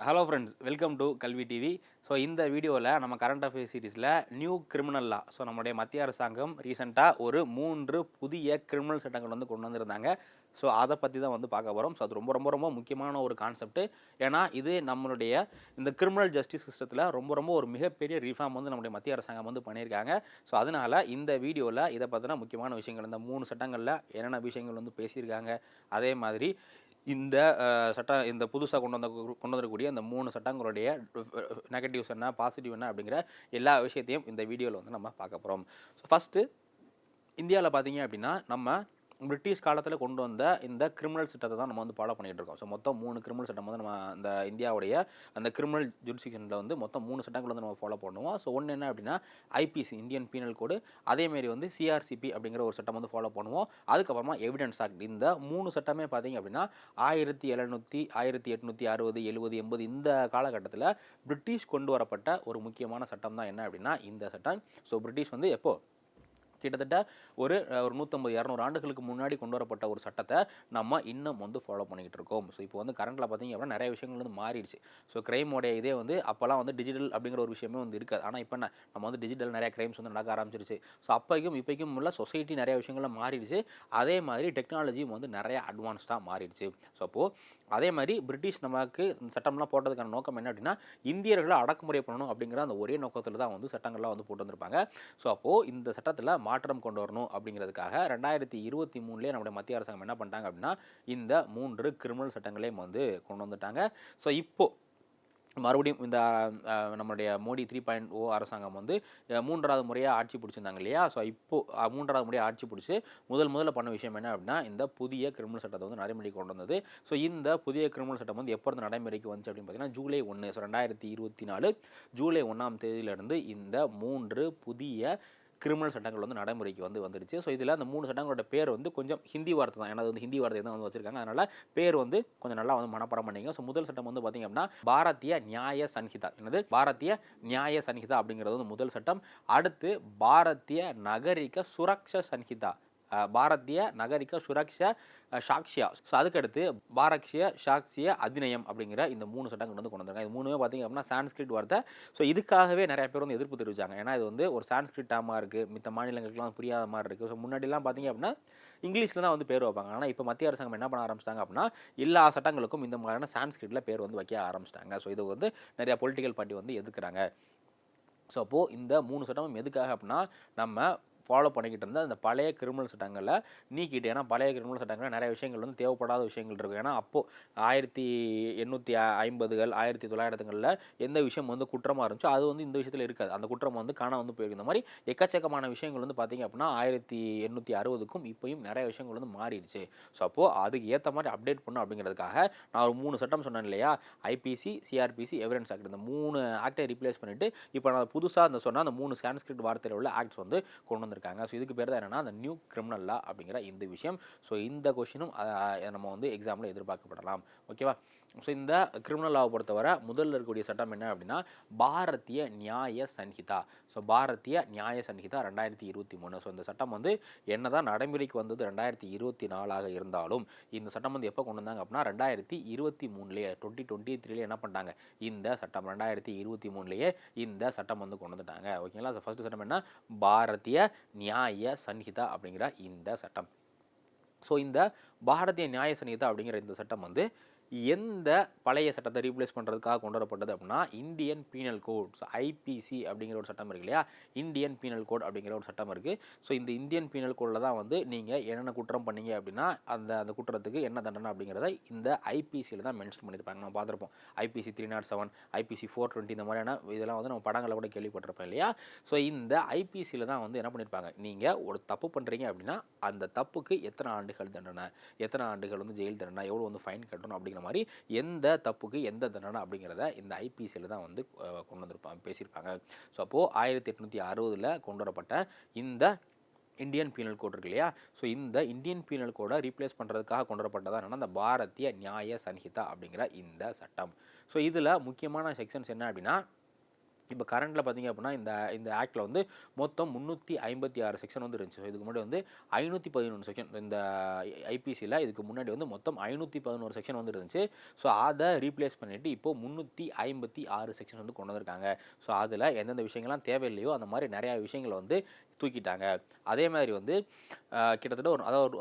Hello friends, welcome to கல்வி TV. So இந்த வீடியோவில் நம்ம கரண்ட் அஃபேர்ஸ் சீரிஸில் நியூ கிரிமினல் லா, ஸோ நம்முடைய மத்திய அரசாங்கம் ரீசெண்டாக ஒரு 3 புதிய கிரிமினல் சட்டங்கள் வந்து கொண்டு வந்திருந்தாங்க. ஸோ அதை பற்றி தான் வந்து பார்க்க போகிறோம். ஸோ அது ரொம்ப ரொம்ப ரொம்ப முக்கியமான ஒரு கான்செப்ட். ஏன்னா இது நம்மளுடைய இந்த கிரிமினல் ஜஸ்டிஸ் சிஸ்டத்தில் ரொம்ப ரொம்ப ஒரு மிகப்பெரிய ரிஃபார்ம் வந்து நம்முடைய மத்திய அரசாங்கம் வந்து பண்ணியிருக்காங்க. ஸோ அதனால் இந்த வீடியோவில் இதை பற்றின முக்கியமான விஷயங்கள், இந்த 3 சட்டங்களில் என்னென்ன விஷயங்கள் வந்து பேசியிருக்காங்க, அதே மாதிரி இந்த சட்டம், இந்த புதுசாக கொண்டு வந்துருக்கூடிய அந்த 3 சட்டங்களுடைய நெகட்டிவ்ஸ் என்ன, பாசிட்டிவ் என்ன அப்படிங்கிற எல்லா விஷயத்தையும் இந்த வீடியோவில் வந்து நம்ம பார்க்க போகிறோம். ஸோ ஃபஸ்ட்டு இந்தியாவில் பார்த்தீங்க அப்படின்னா, நம்ம பிரிட்டிஷ் காலத்தில் கொண்டு வந்த இந்த கிரிமினல் சட்டத்தை தான் நம்ம வந்து ஃபாலோ பண்ணிகிட்டு இருக்கோம். ஸோ மொத்தம் 3 கிரிமினல் சட்டம் வந்து நம்ம அந்த இந்தியாவுடைய அந்த கிரிமினல் ஜுடிஷியனில் வந்து மொத்தம் 3 சட்டங்கள் வந்து நம்ம ஃபாலோ பண்ணுவோம். ஸோ ஒன்று என்ன அப்படின்னா ஐபிசி, இந்தியன் பீனல் கோடு, அதேமாரி வந்து சிஆர்சிபி அப்படிங்கிற ஒரு சட்டம் வந்து ஃபாலோ பண்ணுவோம். அதுக்கப்புறமா எவிடன்ஸ் ஆக்ட். இந்த 3 சட்டமே பார்த்தீங்க அப்படின்னா 1700, 1860, 70, 80 இந்த காலகட்டத்தில் பிரிட்டிஷ் கொண்டு வரப்பட்ட ஒரு முக்கியமான சட்டம் தான் என்ன அப்படின்னா இந்த சட்டம். ஸோ பிரிட்டிஷ் வந்து எப்போ கிட்டத்தட்ட ஒரு 150-200 ஆண்டுகளுக்கு முன்னாடி கொண்டு வரப்பட்ட ஒரு சட்டத்தை நம்ம இன்னும் வந்து ஃபாலோ பண்ணிக்கிட்டு இருக்கோம். ஸோ இப்போ வந்து கரண்ட்டில் பார்த்தீங்க அப்படின்னா நிறைய விஷயங்கள் வந்து மாறிடுச்சு. ஸோ கிரைமோடைய இதே வந்து அப்போல்லாம் வந்து டிஜிட்டல் அப்படிங்கிற ஒரு விஷயமே வந்து இருக்காது. ஆனால் இப்போ என்ன, நம்ம வந்து டிஜிட்டல் நிறைய கிரைம்ஸ் வந்து நடக்க ஆரம்பிச்சிருச்சு. ஸோ அப்போக்கும் இப்போக்கும் உள்ள சொசைட்டி நிறைய விஷயங்கள்லாம் மாறிடுச்சு. அதே மாதிரி டெக்னாலஜியும் வந்து நிறைய அட்வான்ஸ்டாக மாறிடுச்சு. ஸோ அப்போது அதே மாதிரி பிரிட்டிஷ் நமக்கு சட்டம்லாம் போட்டதுக்கான நோக்கம் என்ன அப்படின்னா இந்தியர்களை அடக்குமுறை பண்ணணும் அப்படிங்கிற அந்த ஒரே நோக்கத்தில் தான் வந்து சட்டங்கள்லாம் வந்து போட்டு வந்திருப்பாங்க. ஸோ அப்போது இந்த சட்டத்தில் மாற்றம் கொண்டு வரணும் அப்படிங்கிறதுக்காக 2023 நம்முடைய மத்திய அரசாங்கம் என்ன பண்ணிட்டாங்க அப்படின்னா இந்த 3 கிரிமினல் சட்டங்களையும் வந்து கொண்டு வந்துட்டாங்க. ஸோ இப்போ மறுபடியும் இந்த நம்மளுடைய மோடி 3.0 அரசாங்கம் வந்து 3வது முறையாக ஆட்சி பிடிச்சிருந்தாங்க இல்லையா. ஸோ இப்போது 3வது முறையாக ஆட்சி பிடிச்சி முதல்ல பண்ண விஷயம் என்ன அப்படின்னா இந்த புதிய கிரிமினல் சட்டத்தை வந்து நடைமுறைக்கு கொண்டு வந்தது. ஸோ இந்த புதிய கிரிமினல் சட்டம் வந்து எப்போ இருந்து நடைமுறைக்கு வந்துச்சு அப்படின்னு பார்த்தீங்கன்னா ஜூலை 1, ஸோ 2024 ஜூலை 1ஆம் தேதியிலிருந்து இந்த 3 புதிய கிரிமினல் சட்டங்கள் வந்து நடைமுறைக்கு வந்துடுச்சு. ஸோ இதில் அந்த 3 சட்டங்களோட பேர் வந்து கொஞ்சம் ஹிந்தி வார்த்தை தான். ஏன்னா அது வந்து ஹிந்தி வார்த்தை தான் வந்து வச்சிருக்காங்க. அதனால் பேர் வந்து கொஞ்சம் நல்லா வந்து மனப்பாடம் பண்ணிங்க. ஸோ முதல் சட்டம் வந்து பார்த்திங்க அப்படின்னா பாரதிய நியாய சன்ஹிதா. என்னது பாரதிய நியாய சன்ஹிதா அப்படிங்கிறது வந்து முதல் சட்டம். அடுத்து பாரதிய நகரிக சுரக்ஷா சன்ஹிதா, பாரதிய நகரிக சுரக்ஷா சாக்ஷியா. ஸோ அதுக்கடுத்து பாரக்ஷிய சாக்ஷிய அதிநயம் அப்படிங்கிற இந்த 3 சட்டங்கள் வந்து கொண்டு வந்தாங்க. இது 3மே பார்த்திங்க அப்படின்னா சான்ஸ்கிரிட் வார்த்தை. ஸோ இதுக்காகவே நிறைய பேர் வந்து எதிர்ப்பு தெரிவித்தாங்க. ஏன்னா இது வந்து ஒரு சான்ஸ்கிரிட் டேமாக இருக்குது, மித்த மாநிலங்களுக்குலாம் புரியாத மாதிரி இருக்குது. ஸோ முன்னாடிலாம் பார்த்திங்க அப்படின்னா இங்கிலீஷில் தான் வந்து பேர் வைப்பாங்க. ஆனால் இப்போ மத்திய அரசாங்கம் என்ன பண்ண ஆரம்பிச்சிட்டாங்க அப்படின்னா எல்லா சட்டங்களுக்கும் இந்த மாதிரியான சான்ஸ்கிரிட்டில் பேர் வந்து வைக்க ஆரம்பிச்சிட்டாங்க. ஸோ இது வந்து நிறையா பொலிட்டிக்கல் பார்ட்டி வந்து எதுக்குறாங்க. ஸோ அப்போது இந்த 3 சட்டமும் எதுக்காக அப்படின்னா நம்ம ஃபாலோ பண்ணிக்கிட்டு இருந்தால் அந்த பழைய கிரிமினல் சட்டங்களில் நீக்கிட்டு. ஏன்னா பழைய கிரிமினல் சட்டங்களில் நிறைய விஷயங்கள் வந்து தேவைப்படாத விஷயங்கள் இருக்கும். ஏன்னா அப்போது 1850கள் 1900களில் எந்த விஷயம் வந்து குற்றமாக இருந்துச்சோ அது வந்து இந்த விஷயத்தில் இருக்காது. அந்த குற்றம் வந்து காண வந்து போயிருக்கு. இந்த மாதிரி எக்கச்சக்கமான விஷயங்கள் வந்து பார்த்திங்க அப்படின்னா 1860க்கும் இப்போயும் நிறைய விஷயங்கள் வந்து மாறிடுச்சு. ஸோ அப்போது அதுக்கு ஏற்ற மாதிரி அப்டேட் பண்ணணும் அப்படிங்கிறதுக்காக நான் ஒரு 3 சட்டம் சொன்னேன் இல்லையா, ஐபிசி, சிஆர்பிசி, எவிடன்ஸ் ஆக்ட். இந்த 3 ஆக்டை ரீப்ளேஸ் பண்ணிவிட்டு இப்போ நான் புதுசாக அந்த சொன்னால் அந்த 3 சான்ஸ்கிரிட் வார்த்தையில் உள்ள ஆக்ட்ஸ் வந்து கொண்டு வந்து இருக்காங்க. ஸோ இதுக்கு பேர் தான் என்னன்னா அந்த நியூ கிரிமினல் லா அப்படிங்கிற இந்த விஷயம். ஸோ இந்த கொஸ்டினும் நம்ம வந்து எக்ஸாமில் எதிர்பார்க்கப்படலாம். ஓகேவா. ஸோ இந்த கிரிமினல் லாவை பொறுத்தவரை முதல்ல இருக்கக்கூடிய சட்டம் என்ன அப்படின்னா பாரதிய நியாய சன்ஹிதா. ஸோ பாரதிய நியாய சன்ஹிதா 2023. ஸோ இந்த சட்டம் வந்து என்ன தான் நடைமுறைக்கு வந்தது 2024 இருந்தாலும் இந்த சட்டம் வந்து எப்போ கொண்டு வந்தாங்க அப்படின்னா 2023 2023 என்ன பண்ணிட்டாங்க இந்த சட்டம் 2023 இந்த சட்டம் வந்து கொண்டு வந்துட்டாங்க. ஓகேங்களா. ஸோ ஃபர்ஸ்ட் சட்டம் என்ன, பாரதிய நியாய சன்ஹிதா அப்படிங்கிற இந்த சட்டம். ஸோ இந்த பாரதிய நியாய சன்ஹிதா அப்படிங்கிற இந்த சட்டம் வந்து எந்த பழைய சட்டத்தை ரீப்ளேஸ் பண்ணுறதுக்காக கொண்டு வரப்பட்டது அப்படின்னா Indian penal code. So IPC அப்படிங்கிற ஒரு சட்டம் இருக்கு இல்லையா, இந்தியன் பீனல் கோட் அப்படிங்கிற ஒரு சட்டம் இருக்குது. ஸோ இந்த இந்தியன் பீனல் கோடில் தான் வந்து நீங்கள் என்னென்ன குற்றம் பண்ணீங்க அப்படின்னா அந்த குற்றத்துக்கு என்ன தண்டனை அப்படிங்கிறத இந்த ஐபிசியில் தான் மென்ஷன் பண்ணியிருப்பாங்க. நம்ம பார்த்துருப்போம் ஐபிசி 307, ஐபிசி 420 இந்த மாதிரியான இதெல்லாம் வந்து நம்ம படங்களை கூட கேள்விப்பட்டிருப்போம் இல்லையா. ஸோ இந்த ஐபிசியில் தான் வந்து என்ன பண்ணியிருப்பாங்க, நீங்கள் ஒரு தப்பு பண்ணுறீங்க அப்படின்னா அந்த தப்புக்கு எத்தனை ஆண்டுகள் தண்டனை, எத்தனை ஆண்டுகள் வந்து ஜெயில் தண்டனை, எவ்வளோ வந்து ஃபைன் கட்டணும் அப்படிங்கிற மாதிரி எந்த தப்புக்கு எந்த தண்டனை அப்படிங்கிறத இந்த ஐபிசியில் தான் வந்து கொண்டு வந்திருப்பாங்க, பேசியிருப்பாங்க. ஸோ அப்போது 1860 கொண்டு வரப்பட்ட இந்த இந்தியன் பீனல் கோட் இருக்கு இல்லையா. ஸோ இந்த இந்தியன் பீனல் கோடை ரீப்ளேஸ் பண்ணுறதுக்காக கொண்டு வரப்பட்டதான் என்னன்னா இந்த பாரதிய நியாய சன்ஹிதா அப்படிங்கிற இந்த சட்டம். ஸோ இதில் முக்கியமான செக்ஷன்ஸ் என்ன அப்படின்னா இப்போ கரண்ட்டில் பார்த்தீங்க அப்படின்னா இந்த இந்த ஆக்டில் வந்து மொத்தம் 356 செக்ஷன் வந்து இருந்துச்சு. ஸோ இதுக்கு முன்னாடி வந்து 511 செக்ஷன் இந்த ஐபிசியில் இதுக்கு முன்னாடி வந்து மொத்தம் 511 செக்ஷன் வந்து இருந்துச்சு. ஸோ அதை ரீப்ளேஸ் பண்ணிவிட்டு இப்போது 356 செக்ஷன் வந்து கொண்டு வந்திருக்காங்க. ஸோ அதில் எந்தெந்த விஷயங்கள்லாம் தேவையில்லையோ அந்த மாதிரி நிறையா விஷயங்களை வந்து தூக்கிட்டாங்க. அதே மாதிரி வந்து கிட்டத்தட்ட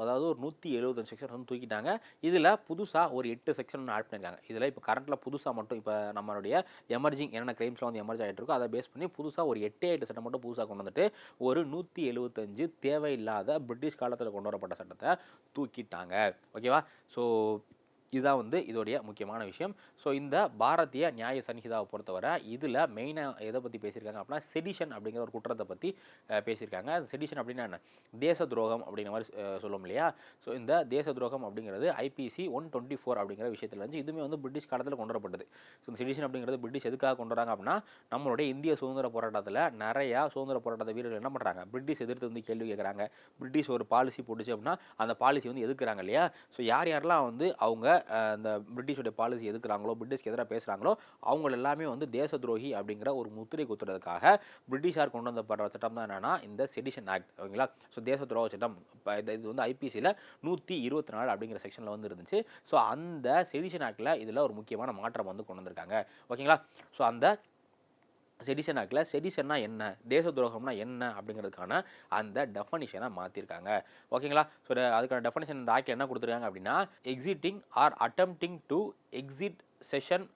அதாவது ஒரு 175 செக்ஷன் வந்து தூக்கிட்டாங்க. இதில் புதுசாக ஒரு 8 செக்ஷன் ஆட் பண்ணியிருக்காங்க. இதில் இப்போ கரண்ட்டில் புதுசாக மட்டும் இப்போ நம்மளுடைய எமர்ஜிங் என்னென்ன கிரைம்ஸ்லாம் வந்து எமர்ஜ் ஆகிட்டு இருக்கோ அதை பேஸ் பண்ணி புதுசாக ஒரு 8 சட்டம் மட்டும் புதுசாக கொண்டு வந்துட்டு ஒரு 175 தேவையில்லாத பிரிட்டிஷ் காலத்தில் கொண்டு வரப்பட்ட சட்டத்தை தூக்கிட்டாங்க. ஓகேவா? ஸோ இதுதான் வந்து இதோடைய முக்கியமான விஷயம். ஸோ இந்த பாரதிய நியாய சன்ஹிதாவை பொறுத்தவரை இதில் மெயினாக எதை பற்றி பேசியிருக்காங்க அப்படின்னா செடிஷன் அப்படிங்கிற ஒரு குற்றத்தை பற்றி பேசியிருக்காங்க. செடிஷன் அப்படின்னா என்ன? தேச துரோகம் அப்படிங்கிற மாதிரி சொல்லும் இல்லையா? ஸோ இந்த தேச துரோகம் அப்படிங்கிறது ஐபிசி 124 அப்படிங்கிற விஷயத்தில் வந்து இதுவுமே வந்து பிரிட்டிஷ் காலத்தில் கொண்டு வரப்பட்டது. ஸோ இந்த செடிஷன் அப்படிங்கிறது பிரிட்டிஷ் எதுக்காக கொண்டு வராங்க அப்படின்னா நம்மளுடைய இந்திய சுதந்திர போராட்டத்தில் நிறையா சுதந்திர போராட்ட வீரர்கள் என்ன பண்ணுறாங்க? பிரிட்டிஷ் எதிர்த்து வந்து கேள்வி கேட்குறாங்க. பிரிட்டிஷ் ஒரு பாலிசி போட்டுச்சு அப்படின்னா அந்த பாலிசி வந்து எதுக்குறாங்க இல்லையா? ஸோ யாரெல்லாம் வந்து அவங்க அந்த பிரிட்டிஷோடைய பாலிசி எதுக்குறாங்களோ, பிரிட்டிஷ்க்கு எதிராக பேசுகிறாங்களோ அவங்க எல்லாமே வந்து தேச துரோகி அப்படிங்கிற ஒரு முத்திரை குத்துறதுக்காக பிரிட்டிஷார் கொண்டு வந்தப்படுற சட்டம் தான் என்னன்னா இந்த செடிஷன் ஆக்ட். ஓகேங்களா? ஸோ தேச துரோக சட்டம் இது வந்து ஐபிசியில் 124 அப்படிங்கிற செக்ஷனில் வந்து இருந்துச்சு. ஸோ அந்த செடிஷன் ஆக்டில் இதில் ஒரு முக்கியமான மாற்றம் வந்து கொண்டு வந்திருக்காங்க. ஓகேங்களா? ஸோ அந்த செடிஷன் ஆக்டில் செடிஷன்னா என்ன, தேச துரோகம்னா என்ன அப்படிங்கிறதுக்கான அந்த டெஃபனிஷனை மாற்றிருக்காங்க. ஓகேங்களா? ஸோ அதுக்கான டெஃபனிஷன் இந்த ஆக்டில் என்ன கொடுத்துருக்காங்க அப்படின்னா exiting or attempting to exit secession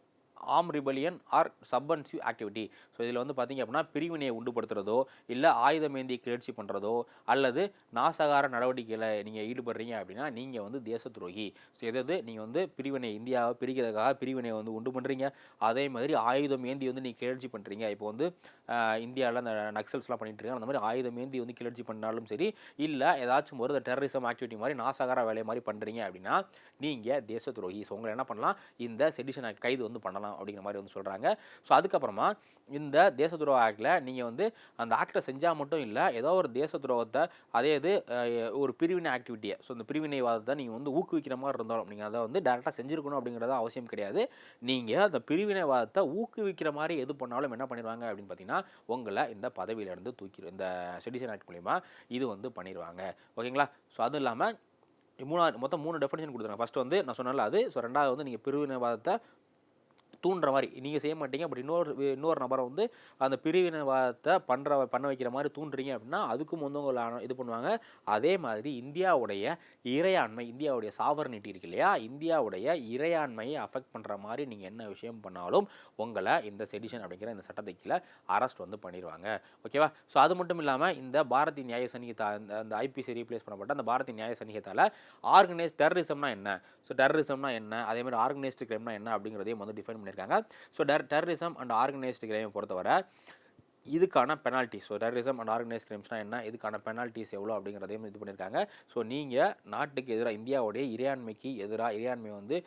arm rebellion or subversive activity. So இதில் வந்து பார்த்திங்க அப்படின்னா பிரிவினையை உண்டுபடுத்துறதோ இல்லை ஆயுதமேந்தி கிளர்ச்சி பண்ணுறதோ அல்லது நாசகார நடவடிக்கையில் நீங்கள் ஈடுபடுறீங்க அப்படின்னா நீங்கள் வந்து தேச துரோகி. ஸோ எதாவது நீங்கள் வந்து பிரிவினை இந்தியாவை பிரிக்கிறதுக்காக பிரிவினை வந்து உண்டு பண்ணுறீங்க, அதே மாதிரி ஆயுதம் ஏந்தி வந்து நீங்கள் கிளர்ச்சி பண்ணுறீங்க. இப்போ வந்து இந்தியாவில் அந்த நக்சல்ஸ்லாம் பண்ணிட்டு இருக்காங்க. அந்த மாதிரி ஆயுதம் ஏந்தி வந்து கிளர்ச்சி பண்ணாலும் சரி இல்லை ஏதாச்சும் ஒரு டெரரிசம் ஆக்டிவிட்டி மாதிரி நாசகார வேலை மாதிரி பண்ணுறீங்க அப்படின்னா நீங்கள் தேச துரோகி. ஸோ உங்களை என்ன பண்ணலாம்? இந்த செடிஷன் ஆக்ட் கைது வந்து பண்ணலாம் அப்படிங்கிற மாதிரி வந்து சொல்கிறாங்க. ஸோ அதுக்கப்புறமா இந்த தேச துரோக ஆக்டில் நீங்கள் வந்து அந்த ஆக்டை செஞ்சால் மட்டும் இல்லை, ஏதோ ஒரு தேச துரோகத்தை அதே இது ஒரு பிரிவினை ஆக்டிவிட்டியை, ஸோ இந்த பிரிவினைவாதத்தை நீங்கள் வந்து ஊக்குவிக்கிற மாதிரி இருந்தாலும் நீங்கள் அதை வந்து டேரெக்டாக செஞ்சுருக்கணும் அப்படிங்கிறது அவசியம் கிடையாது. நீங்கள் அந்த பிரிவினைவாதத்தை ஊக்குவிக்கிற மாதிரி எது பண்ணாலும் என்ன பண்ணிடுவாங்க அப்படின்னு பார்த்தீங்கன்னா உங்களை இந்த பதவியிலேருந்து இந்த செடிஷன் ஆக்ட் மூலிமா இது வந்து பண்ணிடுவாங்க. ஓகேங்களா? ஸோ அதுவும் இல்லாமல் மொத்தம் 3 டெஃபினேஷன் கொடுத்துருக்காங்க. ஃபஸ்ட்டு வந்து நான் சொன்னால அது. ஸோ ரெண்டாவது வந்து நீங்கள் பிரிவினைவாதத்தை தூண்டுற மாதிரி நீங்கள் செய்ய மாட்டீங்க, பட் இன்னொரு நபரை வந்து அந்த பிரிவினைவாதத்தை பண்ண வைக்கிற மாதிரி தூண்டுறீங்க அப்படின்னா அதுக்கும் வந்து உங்களை இது பண்ணுவாங்க. அதே மாதிரி இந்தியாவுடைய இறையாண்மை, இந்தியாவுடைய சாவர்னிட்டி இருக்கு இல்லையா, இந்தியாவுடைய இறையாண்மையை அஃபெக்ட் பண்ணுற மாதிரி நீங்கள் என்ன விஷயம் பண்ணாலும் உங்களை இந்த செடிஷன் அப்படிங்கிற இந்த சட்டத்துக்கு கீழே அரெஸ்ட் வந்து பண்ணிடுவாங்க. ஓகேவா? ஸோ அது மட்டும் இல்லாமல் இந்த பாரதிய நியாய சன்ஹிதா அந்த ஐபிசி ரீப்ளேஸ் பண்ணப்பட்ட அந்த பாரதிய நியாய சன்ஹிதாவில் ஆர்கனைஸ் டெரரிசம்னா என்ன, ஸோ டெரரிசம்னா என்ன, அதே மாதிரி ஆர்கனைஸ்டு கிரைம்னா என்ன அப்படிங்கிறதையும் வந்து டிஃபைன் பண்ணியிருக்காங்க. ஸோ டெரரிசம் அண்ட் ஆர்கனைஸ்டு கிரைமை பொறுத்தவரை இதுக்கான penalties, so terrorism and organise கிரைம்ஸ்னால் என்ன, இதுக்கான பெனால்ட்டிஸ் எவ்வளோ அப்படிங்கிறதையும் இது பண்ணியிருக்காங்க. ஸோ நீங்கள் நாட்டுக்கு எதிராக இந்தியாவுடைய இறையாண்மைக்கு எதிராக இறையாண்மை வந்து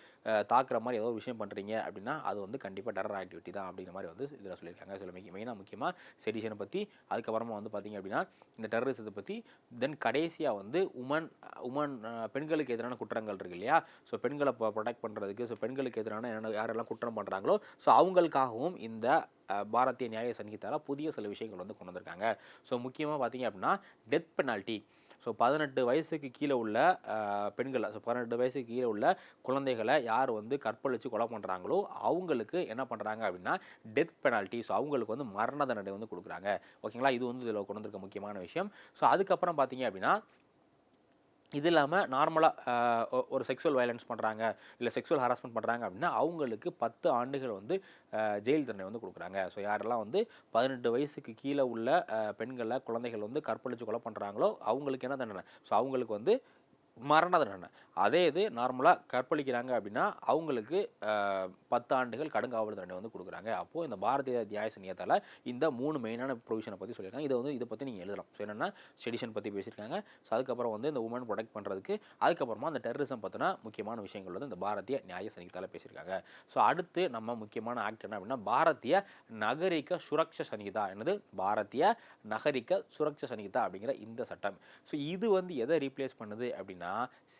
தாக்குற மாதிரி ஏதோ ஒரு விஷயம் பண்ணுறீங்க அப்படின்னா அது வந்து கண்டிப்பாக டெரர் ஆக்டிவிட்டி தான் அப்படிங்கிற மாதிரி வந்து இதில் சொல்லியிருக்காங்க. சில முக்கியமாக செடிஷனை பற்றி, அதுக்கப்புறமா வந்து பார்த்திங்க அப்படின்னா இந்த டெரரிசத்தை பற்றி, தென் கடைசியாக வந்து உமன் பெண்களுக்கு எதிரான குற்றங்கள் இருக்குது இல்லையா, ஸோ பெண்களை ப்ரொடெக்ட் பண்ணுறதுக்கு, ஸோ பெண்களுக்கு எதிரான யாரெல்லாம் குற்றம் பண்ணுறாங்களோ ஸோ அவங்களுக்காகவும் இந்த பாரதிய நியாய சன்ஹிதாவில் புதிய சில விஷயங்கள் வந்து கொண்டு வந்திருக்காங்க. ஸோ முக்கியமாக பார்த்தீங்க அப்படின்னா டெத் பெனால்ட்டி. ஸோ 18 வயசுக்கு கீழே உள்ள பெண்களை, ஸோ 18 வயசுக்கு கீழே உள்ள குழந்தைகளை யார் வந்து கற்பழித்து கொலை பண்ணுறாங்களோ அவங்களுக்கு என்ன பண்ணுறாங்க அப்படின்னா டெத் பெனால்ட்டி. ஸோ அவங்களுக்கு வந்து மரண தண்டனை வந்து கொடுக்குறாங்க. ஓகேங்களா? இது வந்து இதில் கொண்டு வந்திருக்க முக்கியமான விஷயம். ஸோ அதுக்கப்புறம் பார்த்தீங்க அப்படின்னா இது இல்லாமல் நார்மலாக ஒரு செக்ஸுவல் வயலன்ஸ் பண்ணுறாங்க இல்லை செக்ஸுவல் ஹராஸ்மெண்ட் பண்ணுறாங்க அப்படின்னா அவங்களுக்கு 10 ஆண்டுகள் வந்து ஜெயில் தண்டனை வந்து கொடுக்குறாங்க. ஸோ யாரெல்லாம் வந்து 18 வயசுக்கு கீழே உள்ள பெண்களை குழந்தைகள் வந்து கற்பழித்து கொலை பண்ணுறாங்களோ அவங்களுக்கு என்ன தண்டனை, ஸோ அவங்களுக்கு வந்து மரண தண்டனை. அதே இது நார்மலாக கற்பழிக்கிறாங்க அப்படின்னா அவங்களுக்கு 10 ஆண்டுகள் கடுங்காவல் தண்டனை வந்து கொடுக்குறாங்க. அப்போது இந்த பாரதிய நியாய சன்ஹிதாவில் இந்த 3 மெயினான ப்ரொவிஷனை பற்றி சொல்லியிருக்காங்க. இதை பற்றி நீங்கள் எழுதலாம். ஸோ என்னென்னா செடிஷன் பற்றி பேசியிருக்காங்க. ஸோ அதுக்கப்புறம் வந்து இந்த உமன் ப்ரொடெக்ட் பண்ணுறதுக்கு, அதுக்கப்புறமா அந்த டெரரிசம் பற்றின முக்கியமான விஷயங்கள் வந்து இந்த பாரதிய நியாய சன்ஹிதாவில் பேசியிருக்காங்க. ஸோ அடுத்து நம்ம முக்கியமான ஆக்ட் என்ன அப்படின்னா பாரதிய நகரிக சுரக்ஷா சன்ஹிதா. என்னது? பாரதிய நகரிக சுரக்ஷா சன்ஹிதா அப்படிங்கிற இந்த சட்டம். ஸோ இது வந்து எதை ரீப்ளேஸ் பண்ணுது அப்படின்னா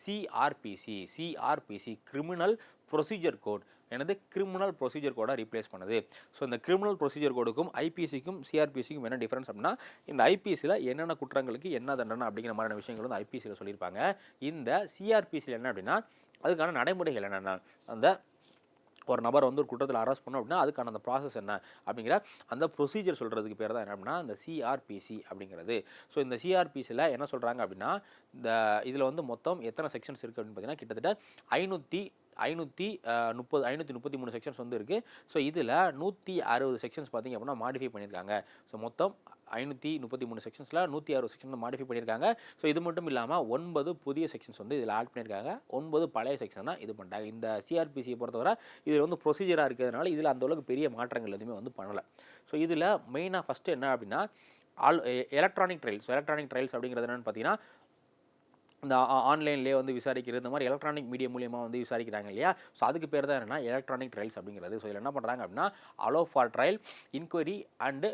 சிஆர்பிசி கிரிமினல் ப்ரொசீஜர் கோட். எனது கிரிமினல் ப்ரொசீஜர் கோடை ரீப்ளேஸ் பண்ணுது. ஸோ இந்த கிரிமினல் ப்ரொசீஜர் கோடுக்கும் ஐபிசிக்கும் சிஆர்பிசிக்கும் என்ன டிஃபரன்ஸ் அப்படின்னா, இந்த ஐபிசியில் என்னென்ன குற்றங்களுக்கு என்ன தண்டனை அப்படிங்கிற மாதிரியான விஷயங்கள் வந்து ஐபிசியில் சொல்லியிருப்பாங்க. இந்த சிஆர்பிசியில் என்ன அப்படின்னா, அதுக்கான நடைமுறைகள் என்னென்ன, அந்த ஒரு நபரை வந்து ஒரு குற்றத்தில் அரெஸ்ட் பண்ணோம் அப்படின்னா அதுக்கான அந்த ப்ராசஸ் என்ன அப்படிங்கிற அந்த ப்ரொசீஜர் சொல்கிறதுக்கு பேர் தான் என்ன அப்படின்னா இந்த சிஆர்பிசி அப்படிங்கிறது. ஸோ இந்த சிஆர்பிசியில் என்ன சொல்கிறாங்க அப்படின்னா, இந்த இதில் வந்து மொத்தம் எத்தனை செக்ஷன்ஸ் இருக்குது அப்படின்னு பார்த்தீங்கன்னா கிட்டத்தட்ட 533 செக்ஷன்ஸ் வந்து இருக்குது. ஸோ இதில் 160 செக்ஷன்ஸ் பார்த்திங்க அப்படின்னா மாடிஃபை பண்ணியிருக்காங்க. ஸோ மொத்தம் 533 செக்ஷன்ஸில் 160 செக்ஷன் மாடிஃபை பண்ணியிருக்காங்க. ஸோ இது மட்டும் இல்லாமல் 9 புதிய செக்ஷன்ஸ் வந்து இதில் ஆட் பண்ணியிருக்காங்க. 9 பழைய செக்ஷன் தான் இது பண்ணிட்டாங்க. இந்த சிஆர்பிசியை பொறுத்தவரை இதில் வந்து ப்ரொசீஜராக இருக்கிறதுனால இதில் அந்தளவுக்கு பெரிய மாற்றங்கள் எதுவுமே வந்து பண்ணலை. ஸோ இதில் மெயினாக ஃபஸ்ட்டு என்ன அப்படின்னா எலக்ட்ரானிக் ட்ரையல்ஸ். எலக்ட்ரானிக் ட்ரையல்ஸ் அப்படிங்கிறது என்னென்னு பார்த்தீங்கன்னா, இந்த ஆன்லைன்லேயே வந்து விசாரிக்கிறது, இந்த மாதிரி எலக்ட்ரானிக் மீடியம் மூலியமாக வந்து விசாரிக்கிறாங்க இல்லையா. ஸோ அதுக்கு பேர் தான் என்னென்னா எலக்ட்ரானிக் ட்ரையல்ஸ் அப்படிங்கிறது. ஸோ இதில் என்ன பண்ணுறாங்க அப்படின்னா, allow for trial, enquiry and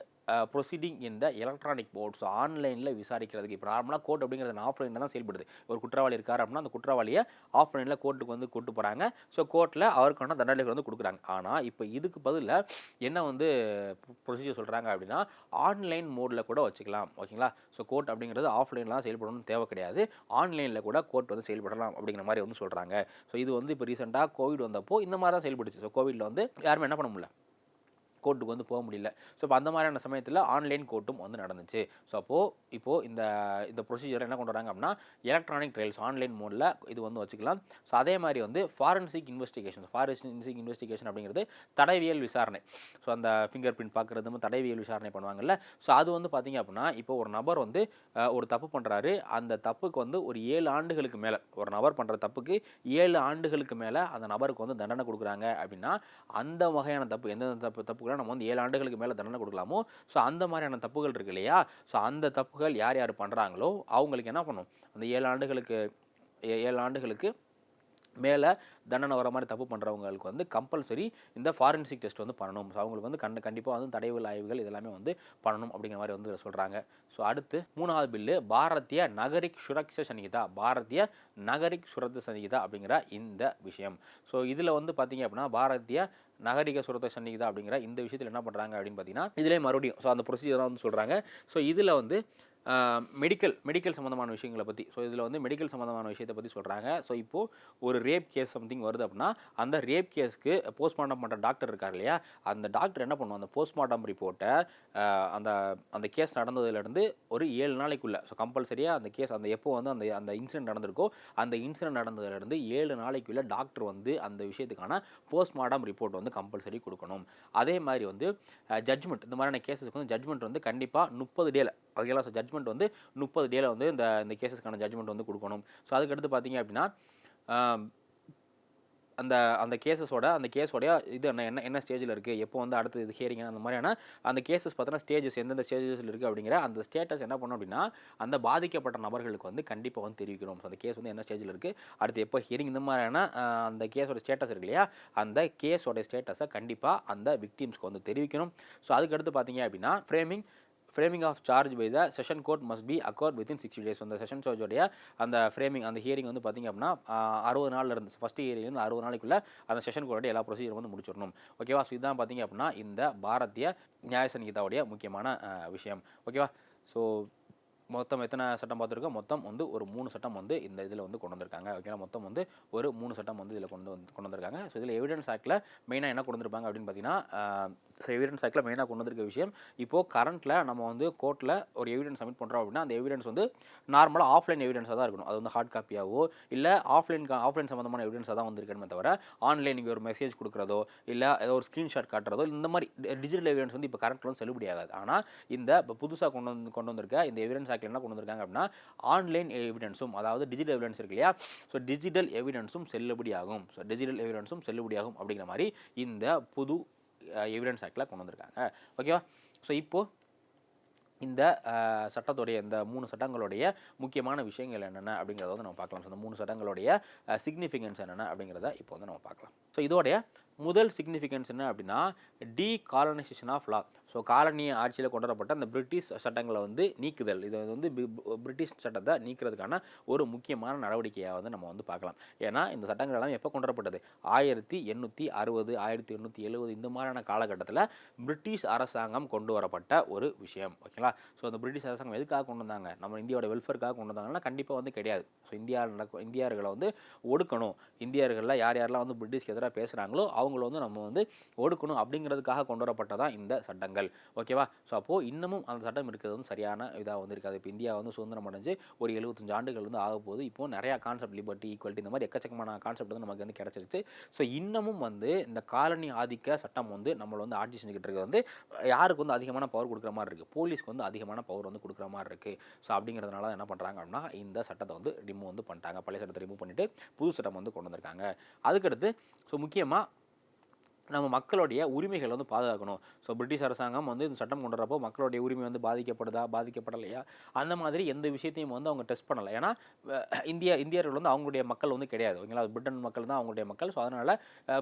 proceeding இந்த எலக்ட்ரானிக் போர்ட். ஸோ ஆன்லைனில் விசாரிக்கிறதுக்கு இப்போ நார்மலாக கோர்ட் அப்படிங்கிறது ஆஃப்லைனில் தான் செயல்படுது. ஒரு குற்றவாளி இருக்கார் அப்படின்னா அந்த குற்றவாளியை ஆஃப்லைனில் கோர்ட்டுக்கு வந்து கூட்டு போகிறாங்க. ஸோ கோர்ட்டில் அவருக்கான தண்டனைகள் வந்து கொடுக்குறாங்க. ஆனால் இப்போ இதுக்கு பதிலாக என்ன வந்து ப்ரொசீஜர் சொல்கிறாங்க அப்படின்னா, ஆன்லைன் மோடில் கூட வச்சுக்கலாம். ஓகேங்களா. ஸோ கோர்ட் அப்படிங்கிறது ஆஃப்லைன்லாம் செயல்படணும்னு தேவை கிடையாது. ஆன்லைனில் கூட கோர்ட் வந்து செயல்படலாம் அப்படிங்கிற மாதிரி வந்து சொல்கிறாங்க. ஸோ இது வந்து இப்போ ரீசெண்டாக கோவிட் வந்தப்போ இந்த மாதிரி தான் செயல்படுச்சு. ஸோ கோவிடில் வந்து யாருமே என்ன பண்ண முடியல, கோர்ட்டுக்கு வந்து போக முடியல. ஸோ இப்போ அந்த மாதிரியான சமயத்தில் ஆன்லைன் கோர்ட்டும் வந்து நடந்துச்சு. ஸோ இப்போது இந்த ப்ரொசீஜர் என்ன கொண்டு வராங்க அப்படின்னா, எலக்ட்ரானிக் ட்ரையல்ஸ் ஆன்லைன் மோடில் இது வந்து வச்சுக்கலாம். ஸோ அதே மாதிரி வந்து ஃபாரன்சிக் இன்வெஸ்டிகேஷன் அப்படிங்கிறது தடவியல் விசாரணை. ஸோ அந்த ஃபிங்கர் பிரிண்ட் பார்க்குறது தடவியல் விசாரணை பண்ணுவாங்கல்ல. ஸோ அது வந்து பார்த்திங்க அப்படின்னா, இப்போ ஒரு நபர் வந்து ஒரு தப்பு பண்ணுறாரு. அந்த தப்புக்கு வந்து ஒரு 7 ஆண்டுகளுக்கு மேலே, ஒரு நபர் பண்ணுற தப்புக்கு 7 ஆண்டுகளுக்கு மேலே அந்த நபருக்கு வந்து தண்டனை கொடுக்குறாங்க அப்படின்னா, அந்த வகையான தப்பு எந்தெந்த தப்புகள் நம்ம வந்து 7 ஆண்டுகளுக்கு மேலே தண்டனை கொடுக்கலாமோ, ஸோ அந்த மாதிரியான தப்புகள் இருக்கு இல்லையா. ஸோ அந்த தப்புகள் யார் யார் பண்ணுறாங்களோ அவங்களுக்கு என்ன பண்ணும், அந்த 7 ஆண்டுகளுக்கு மேலே தண்டனை வர மாதிரி தப்பு பண்ணுறவங்களுக்கு வந்து கம்பல்சரி இந்த ஃபாரன்சிக் டெஸ்ட் வந்து பண்ணணும். ஸோ அவங்களுக்கு வந்து கண்டிப்பாக வந்து தடயவியல் ஆய்வுகள் இதெல்லாமே வந்து பண்ணணும் அப்படிங்கிற மாதிரி வந்து சொல்கிறாங்க. ஸோ அடுத்து 3வது பில்லு பாரதிய நகரிக் சுரக்ஷா சங்கீதா அப்படிங்கிற இந்த விஷயம். ஸோ இதில் வந்து பார்த்தீங்க அப்படின்னா, பாரதிய நகரிக சுரக்ஷா சங்கீதா அப்படிங்கிற இந்த விஷயத்தில் என்ன பண்ணுறாங்க அப்படின்னு பார்த்தீங்கன்னா, இதிலே மறுபடியும் ஸோ அந்த ப்ரொசீஜர் தான் வந்து சொல்கிறாங்க. ஸோ இதில் வந்து மெடிக்கல் சம்மந்தமான விஷயங்களை பற்றி, ஸோ இதில் வந்து மெடிக்கல் சம்மந்தமான விஷயத்தை பற்றி சொல்கிறாங்க. ஸோ இப்போது ஒரு ரேப் கேஸ் சம்திங் வருது அப்படின்னா, அந்த ரேப் கேஸ்க்கு போஸ்ட்மார்ட்டம் பண்ணுற டாக்டர் இருக்கார் இல்லையா, அந்த டாக்டர் என்ன பண்ணுவோம், அந்த போஸ்ட்மார்ட்டம் ரிப்போர்ட்டை அந்த கேஸ் நடந்ததுலேருந்து ஒரு 7 நாளைக்குள்ளே, ஸோ கம்பல்சரியாக அந்த கேஸ் எப்போ வந்து அந்த இன்சிடென்ட் நடந்திருக்கோ அந்த இன்சிடென்ட் நடந்ததுலேருந்து 7 நாளைக்குள்ளே டாக்டர் வந்து அந்த விஷயத்துக்கான போஸ்ட்மார்ட்டம் ரிப்போர்ட் வந்து கம்பல்சரி கொடுக்கணும். அதே மாதிரி வந்து ஜட்ஜ்மெண்ட், இந்த மாதிரியான கேஸஸ்க்கு வந்து ஜட்ஜ்மெண்ட் வந்து கண்டிப்பாக 30 டேல, ஓகேங்களா. ஸோ ஜட்ஜ்மெண்ட் வந்து 30 டேல வந்து இந்த கேஸஸ்க்கான ஜட்ஜ்மெண்ட் வந்து கொடுக்கணும். ஸோ அதுக்கடுத்து பார்த்தீங்க அப்படின்னா, அந்த கேஸோடைய இது என்ன ஸ்டேஜில் இருக்குது, எப்போ வந்து அடுத்து இது ஹியரிங், அந்த மாதிரியான அந்த கேஸஸ் பார்த்தோன்னா ஸ்டேஜஸ் எந்தெந்த ஸ்டேஜஸில் இருக்குது அப்படிங்கிற அந்த ஸ்டேட்டஸ் என்ன பண்ணணும் அப்படின்னா, அந்த பாதிக்கப்பட்ட நபர்களுக்கு வந்து கண்டிப்பாக வந்து தெரிவிக்கணும். ஸோ அந்த கேஸ் வந்து என்ன ஸ்டேஜில் இருக்குது, அடுத்து எப்போ ஹியரிங், இந்த மாதிரியான அந்த கேஸோட ஸ்டேட்டஸ் இருக்கு இல்லையா, அந்த கேஸோட ஸ்டேட்டஸை கண்டிப்பாக அந்த விக்டிம்ஸ்க்கு வந்து தெரிவிக்கணும். ஸோ அதுக்கடுத்து பார்த்தீங்க அப்படின்னா, framing of charge by the session court must be accord within 60 days. அந்த செஷன் சார்ஜோடைய அந்த ஃப்ரேமிங், அந்த ஹியரிங் வந்து பார்த்திங்க அப்படின்னா 60 நாளில் இருந்து, ஃபஸ்ட்டு ஹியரிங்லேருந்து 60 நாளைக்குள்ளே அந்த செஷன் கோர்ட்டோடைய எல்லா ப்ரொசீஜரும் வந்து முடிச்சிடணும். ஓகேவா. ஸோ இதுதான் பார்த்திங்க அப்படின்னா இந்த பாரதிய நியாய சங்கீதாவுடைய முக்கியமான விஷயம். ஓகேவா. ஸோ மொத்தம் எத்தனை சட்டம் பார்த்துருக்கோம், மொத்தம் வந்து ஒரு 3 சட்டம் வந்து இந்த இதில் வந்து கொண்டு வந்திருக்காங்க. ஓகேங்களா. மொத்தம் வந்து ஒரு 3 சட்டம் வந்து இதில் கொண்டு வந்திருக்காங்க. ஸோ இதில் எவிடன்ஸ் ஆக்டில் மெயினாக என்ன கொண்டு வந்திருப்பாங்க அப்படின்னு பார்த்தீங்கன்னா, ஸோ எவிடன்ஸ் ஆக்டில் மெயினாக கொண்டு வந்திருக்க விஷயம், இப்போது கரண்ட்டில் நம்ம வந்து கோர்ட்டில் ஒரு எவிடன்ஸ் சப்மிட் பண்ணுறோம் அப்படின்னா, அந்த எவிடன்ஸ் வந்து நார்மலாக ஆஃப்லைன் எவிடன்ஸாக தான் இருக்கணும். அது வந்து ஹார்ட் காப்பியாவோ இல்லை ஆஃப்லைன் சம்மந்தமான எவிடன்ஸாக தான் வந்திருக்கணுமே தவிர, ஆன்லைன் நீங்கள் ஒரு மெசேஜ் கொடுக்குறதோ இல்லை ஏதோ ஒரு ஸ்க்ரீன்ஷாட் காட்டுறதோ, இந்த மாதிரி டிஜிட்டல் எவிடன்ஸ் வந்து இப்போ கரண்ட்டில் வந்து செல்லுபடி ஆகாது. ஆனால் இந்த புதுசாக கொண்டு வந்திருக்க இந்த எவிடன்ஸ் ஆக்டில் என்ன கொண்டு வந்திருக்காங்க அப்படின்னா, ஆன்லைன் எவிடன்ஸும், அதாவது டிஜிட்டல் எவிடன்ஸ் இருக்கு இல்லையா, ஸோ டிஜிட்டல் எவிடன்ஸும் செல்லுபடியாகும். ஸோ டிஜிட்டல் எவிடன்ஸும் செல்லுபடியாகும் அப்படிங்கிற மாதிரி இந்த புது எவிடன்ஸ் ஆக்டில் கொண்டு வந்திருக்காங்க. ஓகேவா. ஸோ இப்போது இந்த சட்டத்துடைய இந்த 3 சட்டங்களுடைய முக்கியமான விஷயங்கள் என்னென்ன அப்படிங்கிறத வந்து நம்ம பார்க்கலாம். ஸோ இந்த 3 சட்டங்களுடைய சிக்னிஃபிகன்ஸ் என்னென்ன அப்படிங்கிறத இப்போ வந்து நம்ம பார்க்கலாம். ஸோ இதோடைய முதல் சிக்னிஃபிகன்ஸ் என்ன அப்படின்னா decolonisation of law. So colony ஆட்சியில் கொண்டு வரப்பட்ட அந்த பிரிட்டிஷ் சட்டங்களை வந்து நீக்குதல், இது வந்து பிரிட்டிஷ் சட்டத்தை நீக்கிறதுக்கான ஒரு முக்கியமான நடவடிக்கையாக வந்து நம்ம வந்து பார்க்கலாம். ஏன்னா இந்த சட்டங்கள் எல்லாம் எப்போ கொண்டு வரப்பட்டது? 1860 1870 இந்த மாதிரியான காலகட்டத்தில் பிரிட்டிஷ் அரசாங்கம் கொண்டு வரப்பட்ட ஒரு விஷயம். ஓகேங்களா? ஸோ அந்த பிரிட்டிஷ் அரசாங்கம் எதுக்காக கொண்டு வந்தாங்க? நம்ம இந்தியாவோட வெல்ஃபேருக்காக கொண்டு வந்தாங்கன்னா கண்டிப்பாக வந்து கிடையாது. ஸோ இந்தியர்களை வந்து ஒடுக்கணும், இந்தியர்களில் யார் யாரெல்லாம் வந்து பிரிட்டிஷ்க்கு எதிராக பேசுகிறாங்களோ அவங்கள வந்து நம்ம வந்து ஒடுக்கணும் அப்படிங்கிறதுக்காக கொண்டு வரப்பட்டதான் இந்த சட்டங்கள். ஓகேவா? ஸோ அப்போது இன்னமும் அந்த சட்டம் இருக்கிறது வந்து சரியான இதாக வந்து இருக்காது. இப்போ இந்தியா வந்து சுதந்திரம் அடைஞ்சு ஒரு 75 ஆண்டுகள் வந்து ஆக போகுது. இப்போது நிறையா கான்செப்ட், லிபர்ட்டி, ஈக்குவலிட்டி, இந்த மாதிரி எக்கச்சக்கமான கான்செப்ட் வந்து நமக்கு வந்து கிடச்சிருச்சு. ஸோ இன்னமும் வந்து இந்த காலனி ஆதிக்க சட்டம் வந்து நம்மளை வந்து ஆட்சி செஞ்சுக்கிட்டு இருக்கிறது வந்து யாருக்கு வந்து அதிகமான பவர் கொடுக்குற மாதிரி இருக்குது? போலீஸ்க்கு வந்து அதிகமான பவர் வந்து கொடுக்குற மாதிரி இருக்குது. ஸோ அப்படிங்கிறதுனால என்ன பண்ணுறாங்க அப்படின்னா இந்த சட்டத்தை வந்து ரிமூவ் வந்து பண்ணிட்டாங்க. பழைய சட்டத்தை ரிமூவ் பண்ணிவிட்டு புது சட்டம் வந்து கொண்டு வந்திருக்காங்க. அதுக்கடுத்து ஸோ முக்கியமாக நம்ம மக்களுடைய உரிமைகளை வந்து பாதுகாக்கணும். ஸோ பிரிட்டிஷ் அரசாங்கம் வந்து இந்த சட்டம் கொண்டு வரப்போ மக்களுடைய உரிமை வந்து பாதிக்கப்படுதா பாதிக்கப்படலையா அந்த மாதிரி எந்த விஷயத்தையும் வந்து அவங்க டெஸ்ட் பண்ணலை. ஏன்னா இந்தியர்கள் வந்து அவங்களுடைய மக்கள் வந்து கிடையாது. ஓகேங்களா? பிரிட்டன் மக்கள் தான் அவங்களுடைய மக்கள். ஸோ அதனால்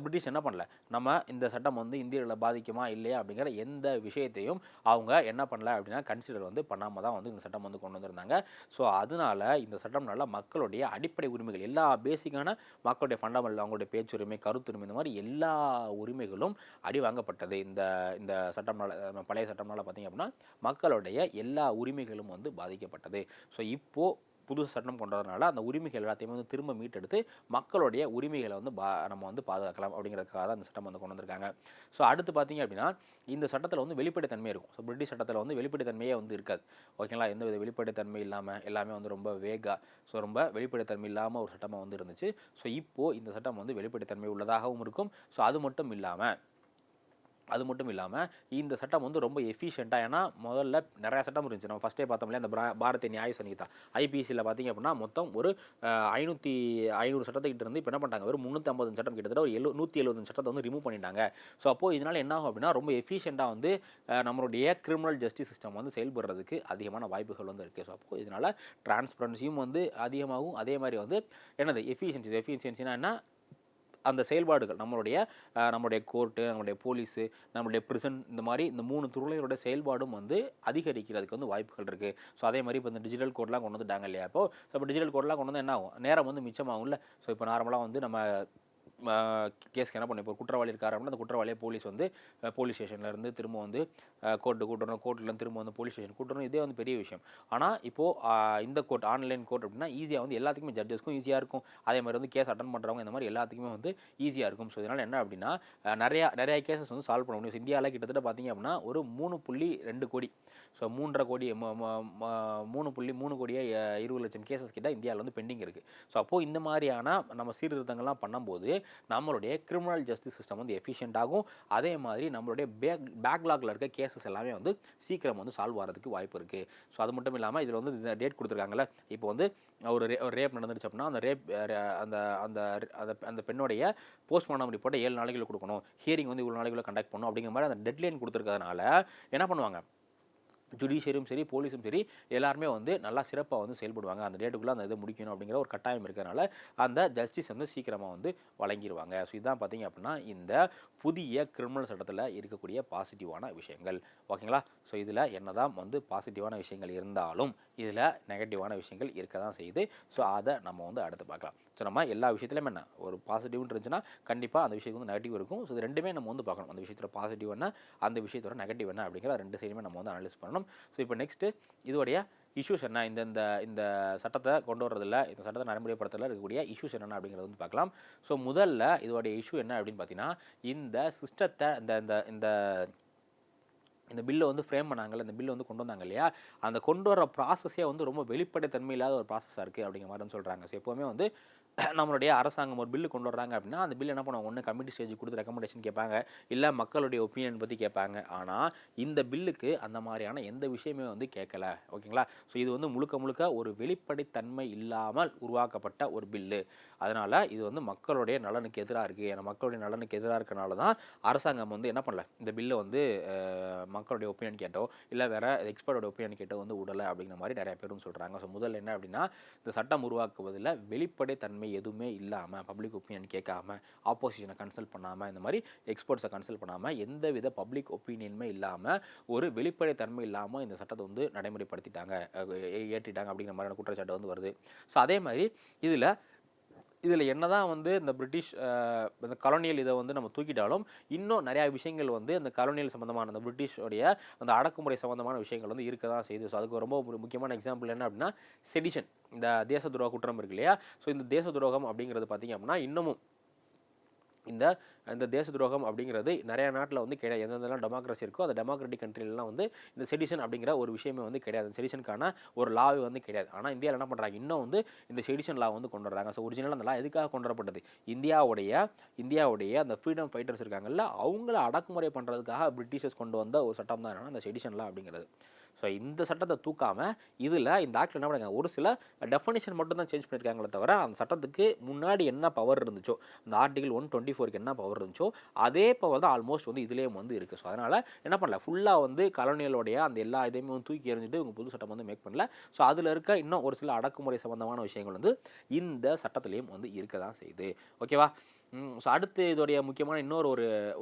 பிரிட்டிஷ் என்ன பண்ணல, நம்ம இந்த சட்டம் வந்து இந்தியர்களை பாதிக்குமா இல்லையா அப்படிங்கிற எந்த விஷயத்தையும் அவங்க என்ன பண்ணல அப்படின்னா கன்சிடர் வந்து பண்ணாமல் தான் வந்து இந்த சட்டம் வந்து கொண்டு வந்திருந்தாங்க. ஸோ அதனால இந்த சட்டம்னால மக்களுடைய அடிப்படை உரிமைகள், எல்லா பேசிக்கான மக்களுடைய ஃபண்டமெண்டல், அவங்களுடைய பேச்சுரிமை, கருத்துரிமை, இந்த மாதிரி எல்லா உரிமைகளும் அடி வாங்கப்பட்டது. இந்த இந்த சட்டம்னால, பழைய சட்டம்னால பார்த்தீங்க அப்படின்னா மக்களுடைய எல்லா உரிமைகளும் வந்து பாதிக்கப்பட்டது. ஸோ இப்போது புது சட்டம் கொண்டதுனால அந்த உரிமைகள் எல்லாத்தையுமே வந்து திரும்ப மீட்டெடுத்து மக்களுடைய உரிமைகளை வந்து நம்ம வந்து பாதுகாக்கலாம் அப்படிங்கிறதுக்காக தான் இந்த சட்டம் வந்து கொண்டு வந்திருக்காங்க. ஸோ அடுத்து பார்த்தீங்க அப்படின்னா இந்த சட்டத்தில் வந்து வெளிப்படைத்தன்மை இருக்கும். ஸோ பிரிட்டிஷ் சட்டத்தில் வந்து வெளிப்படைத்தன்மையே வந்து இருக்காது. ஓகேங்களா? எந்த வித வெளிப்படைத்தன்மை இல்லாமல் எல்லாமே வந்து ரொம்ப வேகாக, ஸோ ரொம்ப வெளிப்படைத்தன்மை இல்லாமல் ஒரு சட்டமாக வந்து இருந்துச்சு. ஸோ இப்போது இந்த சட்டம் வந்து வெளிப்படைத்தன்மை உள்ளதாகவும் இருக்கும். ஸோ அது மட்டும் இல்லாமல் இந்த சட்டம் வந்து ரொம்ப எஃபிஷியண்ட்டாக, ஏன்னா முதல்ல நிறையா சட்டம் இருந்துச்சு. நம்ம ஃபஸ்ட்டே பார்த்தோம் இல்லையா, அந்த பாரதிய நியாய சங்கீதா ஐபிசியில் பார்த்தீங்க அப்படின்னா மொத்தம் ஒரு 500 சட்டத்துக்கிட்ட இருந்து இப்போ என்ன பண்ணிட்டாங்க, ஒரு 350 சட்டம், கிட்டத்தட்ட ஒரு 170 சட்டத்தை வந்து ரிமூவ் பண்ணிட்டாங்க. ஸோ அப்போது இதனால் என்ன ஆகும் அப்படின்னா ரொம்ப எஃபிஷியண்ட்டாக வந்து நம்மளுடைய கிரிமினல் ஜஸ்டிஸ் சிஸ்டம் வந்து செயல்படுறதுக்கு அதிகமான வாய்ப்புகள் வந்து இருக்குது. ஸோ அப்போது இதனால் டிரான்ஸ்பரன்சியும் வந்து அதிகமாகும். அதே மாதிரி வந்து என்னது எஃபிஷியன்சினா என்ன, அந்த செயல்பாடுகள் நம்மளுடைய கோர்ட்டு, நம்மளுடைய போலீஸு, நம்மளுடைய பிரிசன், இந்த மாதிரி இந்த 3 துறையோட செயல்பாடும் வந்து அதிகரிக்கிறதுக்கு வந்து வாய்ப்புகள் இருக்குது. ஸோ அதே மாதிரி இப்போ இந்த டிஜிட்டல் கோட்லாம் கொண்டு வந்துட்டாங்க இல்லையா? இப்போ டிஜிட்டல் கோட்லாம் கொண்டு வந்து என்ன ஆகும், நேரம் வந்து மிச்சமாகும்ல. ஸோ இப்போ நார்மலாக வந்து நம்ம கேஸ்க்கு என்ன பண்ண, இப்போ குற்றவாளி இருக்காரு அப்படின்னா அந்த குற்றவாளியை போலீஸ் வந்து போலீஸ் ஸ்டேஷன்லேருந்து திரும்ப வந்து கோர்ட்டு கூட்டணும், கோர்ட்லேருந்து திரும்ப வந்து போலீஸ் ஸ்டேஷன் கூட்டணும். இதே வந்து பெரிய விஷயம். ஆனால் இப்போது இந்த கோர்ட், ஆன்லைன் கோர்ட் அப்படின்னா ஈஸியாக வந்து எல்லாத்துக்குமே, ஜட்ஜஸ்க்கும் ஈஸியாக இருக்கும். அதே மாதிரி வந்து கேஸ் அட்டன் பண்ணுறவங்க இந்த மாதிரி எல்லாத்துக்குமே வந்து ஈஸியாக இருக்கும். ஸோ இதனால் என்ன அப்படின்னா நிறையா கேசஸ் வந்து சால்வ் பண்ண முடியும். இந்தியாவில் கிட்டத்தட்ட பார்த்தீங்க அப்படின்னா ஒரு 3.2 கோடி, ஸோ 3.5 கோடி 3.3 கோடியே 20 லட்சம் கேசஸ் கிட்ட இந்தியாவில் வந்து பெண்டிங் இருக்குது. ஸோ அப்போது இந்த மாதிரியான நம்ம சீர்திருத்தங்கள்லாம் பண்ணும்போது நம்மளுடைய கிரிமினல் ஜஸ்டிஸ் சிஸ்டம் வந்து எஃபிஷியன்ட் ஆகும். அதே மாதிரி நம்மளுடைய பேக்லாகில் இருக்க கேசஸ் எல்லாமே வந்து சீக்கிரம் வந்து சால்வ் ஆகிறதுக்கு வாய்ப்பு இருக்குது. ஸோ அது மட்டும் இல்லாமல் இதில் வந்து இந்த டேட் கொடுத்துருக்காங்கல்ல, இப்போ வந்து ஒரு ரேப் நடந்துருச்சு அப்படின்னா அந்த ரேப் அந்த பெண்ணுடைய போஸ்ட்மார்ட்டம் ரிப்போர்ட்டை 7 நாளைக்குள்ள கொடுக்கணும், ஹியரிங் வந்து இவ்வளோ நாளைக்குள்ள கண்டக்ட் பண்ணணும் அப்படிங்கிற மாதிரி அந்த டெட்லைன் கொடுத்துருக்கிறதுனால என்ன பண்ணுவாங்க, ஜுடிஷியரியும் சரி போலீஸும் சரி எல்லாருமே வந்து நல்லா சிறப்பாக வந்து செயல்படுவாங்க. அந்த டேட்டுக்குள்ளே அந்த இதை முடிக்கணும் அப்படிங்கிற ஒரு கட்டாயம் இருக்கிறதுனால அந்த ஜஸ்டிஸ் வந்து சீக்கிரமாக வந்து வழங்கிடுவாங்க. ஸோ இதுதான் பார்த்தீங்க அப்படின்னா இந்த புதிய கிரிமினல் சட்டத்தில் இருக்கக்கூடிய பாசிட்டிவான விஷயங்கள். ஓகேங்களா? ஸோ இதில் என்ன தான் வந்து பாசிட்டிவான விஷயங்கள் இருந்தாலும் இதில் நெகட்டிவான விஷயங்கள் இருக்க தான் செய்யுது. ஸோ அதை நம்ம வந்து அடுத்து பார்க்கலாம். ஸோ நம்ம எல்லா விஷயத்துலையும் என்ன ஒரு பாசிட்டிவ்னு இருந்துச்சுன்னா கண்டிப்பாக அந்த விஷயத்துக்கு வந்து நெகட்டிவ் இருக்கும். ஸோ இது ரெண்டுமே நம்ம வந்து பார்க்கணும். அந்த விஷயத்தோட பாசிட்டிவ் என்ன, அந்த விஷயத்தோட நெகட்டிவ் என்ன அப்படிங்கிற ரெண்டு சைடுமே நம்ம வந்து அனலைஸ் பண்ணணும். ஸோ இப்போ நெக்ஸ்ட்டு இதோடைய இஷ்யூஸ் என்ன, இந்த சட்டத்தை கொண்டு வரதில்ல, இந்த சட்டத்தை நடைமுறைப்படுத்தல இருக்கக்கூடிய இஷ்யூஸ் என்னென்ன அப்படிங்கிறது வந்து பார்க்கலாம். ஸோ முதல்ல இதோடைய இஷ்யூ என்ன அப்படின்னு பார்த்தீங்கன்னா, இந்த சிஸ்டத்தை இந்த பில்லை வந்து ஃப்ரேம் பண்ணாங்கல்ல, இந்த பில்லை வந்து கொண்டு வந்தாங்க இல்லையா, அந்த கொண்டு வர ப்ராசஸே வந்து ரொம்ப வெளிப்படைத்தன்மை இல்லாத ஒரு ப்ராசஸாக இருக்குது அப்படிங்கிற மாதிரி சொல்கிறாங்க. ஸோ எப்போவுமே வந்து நம்மளுடைய அரசாங்கம் ஒரு பில்லு கொண்டு வர்றாங்க அப்படின்னா அந்த பில் என்ன பண்ணுவாங்க, ஒன்று கமிட்டி ஸ்டேஜ் கொடுத்து ரெக்கமெண்டேஷன் கேட்பாங்க, இல்லை மக்களுடைய ஒப்பீனியன் பற்றி கேட்பாங்க. ஆனால் இந்த பில்லுக்கு அந்த மாதிரியான எந்த விஷயமே வந்து கேட்கல. ஓகேங்களா? ஸோ இது வந்து முழுக்க ஒரு வெளிப்படைத்தன்மை இல்லாமல் உருவாக்கப்பட்ட ஒரு பில்லு. அதனால் இது வந்து மக்களுடைய நலனுக்கு எதிராக இருக்குது. ஏன்னா மக்களுடைய நலனுக்கு எதிராக இருக்கனால தான் அரசாங்கம் வந்து என்ன பண்ணல, இந்த பில்லை வந்து மக்களுடைய ஒப்பீனியன் கேட்டோ இல்லை வேறு எக்ஸ்பர்ட்டோட ஒப்பீனியன் கேட்டோ வந்து விடலை அப்படிங்கிற மாதிரி நிறைய பேரும் சொல்கிறாங்க. ஸோ முதல்ல என்ன அப்படின்னா இந்த சட்டம் உருவாக்குவதில் வெளிப்படைத்தன்மை தன்மை எதுவுமே இல்லாமல், பப்ளிக் ஒப்பீனியன் கேட்காம, ஆப்போசிஷனை கன்சல்ட் பண்ணாமல், இந்த மாதிரி எக்ஸ்பர்ட்ஸை கன்சல்ட் பண்ணாமல், எந்த வித பப்ளிக் ஒப்பீனியனுமே இல்லாமல், ஒரு வெளிப்படைத்தன்மை இல்லாமல் இந்த சட்டத்தை வந்து நடைமுறைப்படுத்திட்டாங்க, ஏற்றிட்டாங்க அப்படிங்கிற மாதிரியான குற்றச்சாட்டு வந்து வருது. ஸோ அதே மாதிரி இதில் என்னதான் வந்து இந்த பிரிட்டிஷ் இந்த கலோனியல் இதை வந்து நம்ம தூக்கிட்டாலும், இன்னும் நிறையா விஷயங்கள் வந்து அந்த கலோனியல் சம்மந்தமான அந்த பிரிட்டிஷோடைய அந்த அடக்குமுறை சம்மந்தமான விஷயங்கள் வந்து இருக்க தான் செய்யுது. ஸோ அதுக்கு ரொம்ப ஒரு முக்கியமான எக்ஸாம்பிள் என்ன அப்படின்னா செடிஷன், இந்த தேச துரோக குற்றம் இருக்கு இல்லையா. ஸோ இந்த தேச துரோகம் அப்படிங்கிறது பார்த்திங்க அப்படின்னா இன்னமும் இந்த தேச துரோகம் அப்படிங்கிறது நிறைய நாட்டில் வந்து கிடையாது. எந்தெந்தெல்லாம் டெமோக்ரஸி இருக்கோ அந்த டெமோக்ராட்டிக் கண்ட்ரிலலாம் வந்து இந்த செடிஷன் அப்படிங்கிற ஒரு விஷயமே வந்து கிடையாது. செடிஷனுக்கான ஒரு லாவே வந்து கிடையாது. ஆனால் இந்தியாவில் என்ன பண்ணுறாங்க, இன்னும் வந்து இந்த செடிஷன் லா வந்து கொண்டு வர்றாங்க. ஸோ ஒரிஜினலாக அந்த லா எதுக்காக கொண்டு வரப்பட்டது, இந்தியாவுடைய அந்த ஃப்ரீடம் ஃபைட்டர்ஸ் இருக்காங்கல்ல, அவங்கள அடக்குமுறை பண்ணுறதுக்காக பிரிட்டிஷர்ஸ் கொண்டு வந்த ஒரு சட்டம் தான் என்னன்னா அந்த செடிஷன் லா அப்படிங்கிறது. ஸோ இந்த சட்டத்தை தூக்காமல் இதில் இந்த ஆக்டில் என்ன பண்ணுறாங்க, ஒரு சில டெஃபனிஷன் மட்டும் தான் சேஞ்ச் பண்ணியிருக்காங்களே தவிர அந்த சட்டத்துக்கு முன்னாடி என்ன பவர் இருந்துச்சோ, இந்த ஆர்டிகல் 124க்கு என்ன பவர் இருந்துச்சோ அதே பவர் தான் ஆல்மோஸ்ட் வந்து இதுலேயும் வந்து இருக்குது. ஸோ அதனால் என்ன பண்ணல, ஃபுல்லாக வந்து கலோனியலோடைய அந்த எல்லா இதையுமே வந்து தூக்கி எறிஞ்சிட்டு இவங்க புது சட்டம் வந்து மேக் பண்ணல. ஸோ அதில் இருக்க இன்னும் ஒரு சில அடக்குமுறை சம்பந்தமான விஷயங்கள் வந்து இந்த சட்டத்திலையும் வந்து இருக்க தான் செய்யுது. ஓகேவா. ஸோ அடுத்து இதோடைய முக்கியமான இன்னொரு